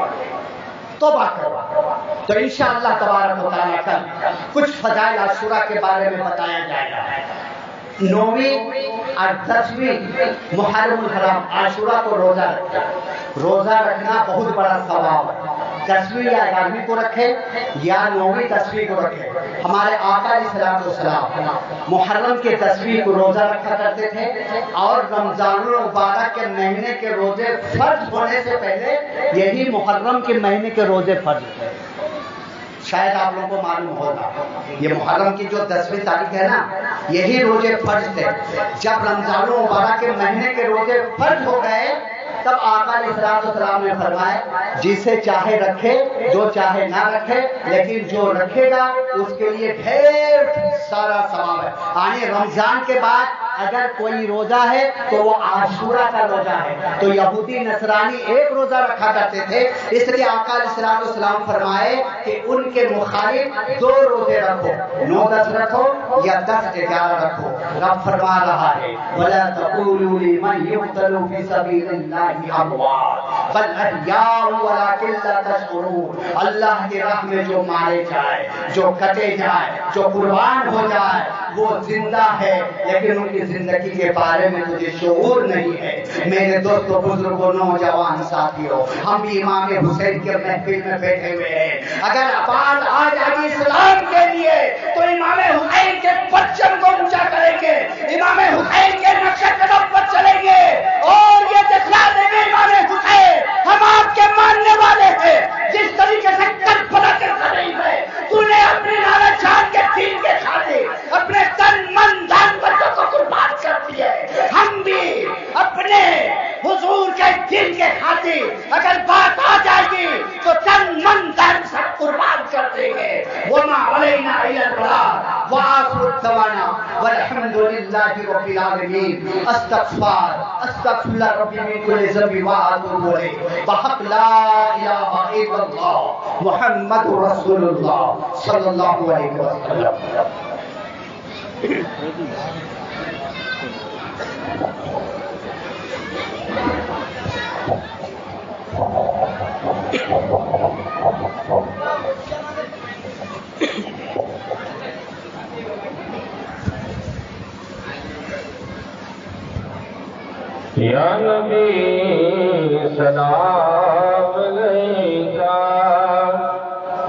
توبہ کرو تو انشاءاللہ تبارک و تعالیٰ کل کچھ فضائل عاشورہ کے بارے میں بتایا جائے گا۔ 9ویں اور 10ویں محرم الحرام عاشورہ کو روزہ رکھنا بہت بڑا ثواب ہے۔ 10ویں یا 11ویں کو رکھے یا 9ویں 10ویں کو رکھے، ہمارے آقا علیہ السلام محرم کے 10ویں کو روزہ رکھا کرتے تھے اور رمضان المبارک کے مہینے کے روزے فرض ہونے سے پہلے یہی محرم کے مہینے کے روزے فرض تھے۔ شاید آپ لوگوں کو معلوم ہوگا یہ محرم کی جو 10ویں تاریخ ہے نا یہی روزے فرض تھے۔ جب رمضان المبارک کے مہینے کے روزے فرض ہو گئے تب آقا علیہ السلام نے فرمایا جسے چاہے رکھے جو چاہے نہ رکھے، لیکن جو رکھے گا اس کے لیے ڈھیر سارا ثواب ہے۔ یعنی رمضان کے بعد اگر کوئی روزہ ہے تو وہ عاشورہ کا روزہ ہے۔ تو یہودی نصرانی ایک روزہ رکھا کرتے تھے، اس لیے آقا علیہ السلام فرمائے کہ ان کے مخالف 2 روزے رکھو، 9-10 رکھو یا 10-11 رکھو۔ رب فرما رہا ہے وَلَا تَقُولُوا لِمَنْ يُقْتَلُ فِي سَبِيلِ اللَّهِ أَمْوَاتٌ بَلْ أَحْيَاءٌ وَلَكِنْ لَا تَشْعُرُونَ۔ اللہ کی راہ میں جو مارے جائے، جو کٹے جائے، جو قربان ہو جائے وہ زندہ ہے، لیکن ان کی زندگی کے بارے میں تجھے شعور نہیں ہے۔ میرے دوستوں، بزرگوں، نوجوان ساتھیوں، ہم بھی امام حسین کے محفل میں بیٹھے ہوئے ہیں۔ اگر بات آ جائے اسلام کے لیے تو امام حسین کے پرچم کو اونچا کریں گے، امام حسین کے نقش قدم پر چلیں گے اور یہ دکھلا دیں گے امام حسین ہم آپ کے ماننے والے ہیں۔ جس طریقے سے کل پڑا کر نہیں ہے تو نے اپنے نانا جان کے دین کے خاطر اپنے تن من دھن بچوں کو قربان کر دیے، ہم بھی اپنے حضور کے دین کے خاطر اگر بات آ جائے گی تو تن من دھن سب قربان کر دیں گے۔ وما علینا الا البلاغ وآخر دعوانا والحمد للہ رب العالمین۔ استغفار استغفر ربی من کل ذنب واتوب الیہ بحق لا الہ الا اللہ محمد رسول اللہ صلی اللہ علیہ وسلم. یا نبی سلام علیکہ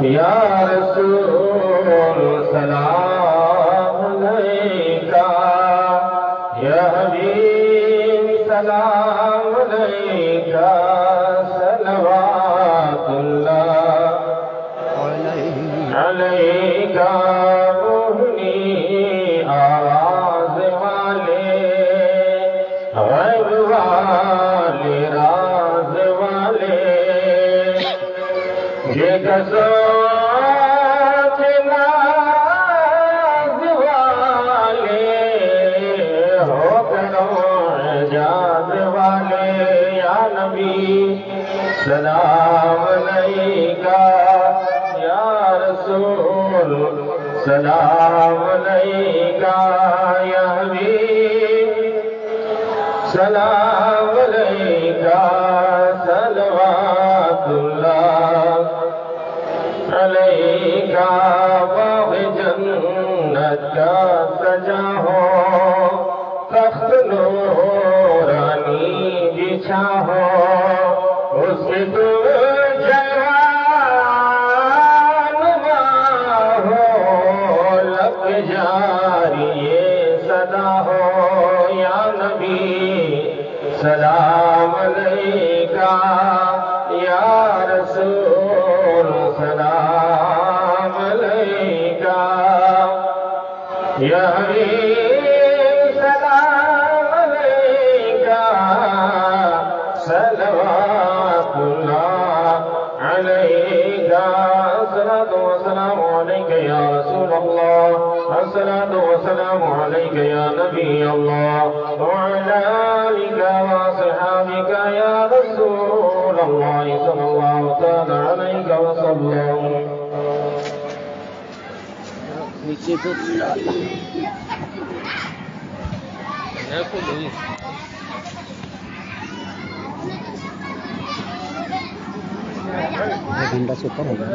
یا رسول سلام علیکہ یا حبیب سلام علیکہ صلوات اللہ علیکہ روحنی آواز والے غیب والے راز والے یہ قسم ناز والے ہو کرو اعجاز والے یا نبی سلام علیکہ یا رسول سلام علیکہ یا حبیب سلام علیکہ صلوات اللہ علیکہ. باغ جنت کا سجا ہو تخت نورانی بچھا ہو اس کے تم جوان ہو لب جاری صدا ہو یا نبی سلام علیکہ یا رسول سلام علیکہ یا حبیب سلام علیکہ صلوات اللہ علیکہ. الصلاۃ والسلام علیکہ یا رسول اللہ الصلاۃ والسلام علیکہ یا نبی اللہ وعلی آلک واصحابک یا رسول اللہ صلی اللہ تعالی علیہ وسلم. نیچے کو ایک گھنٹہ سے اوپر ہو گیا.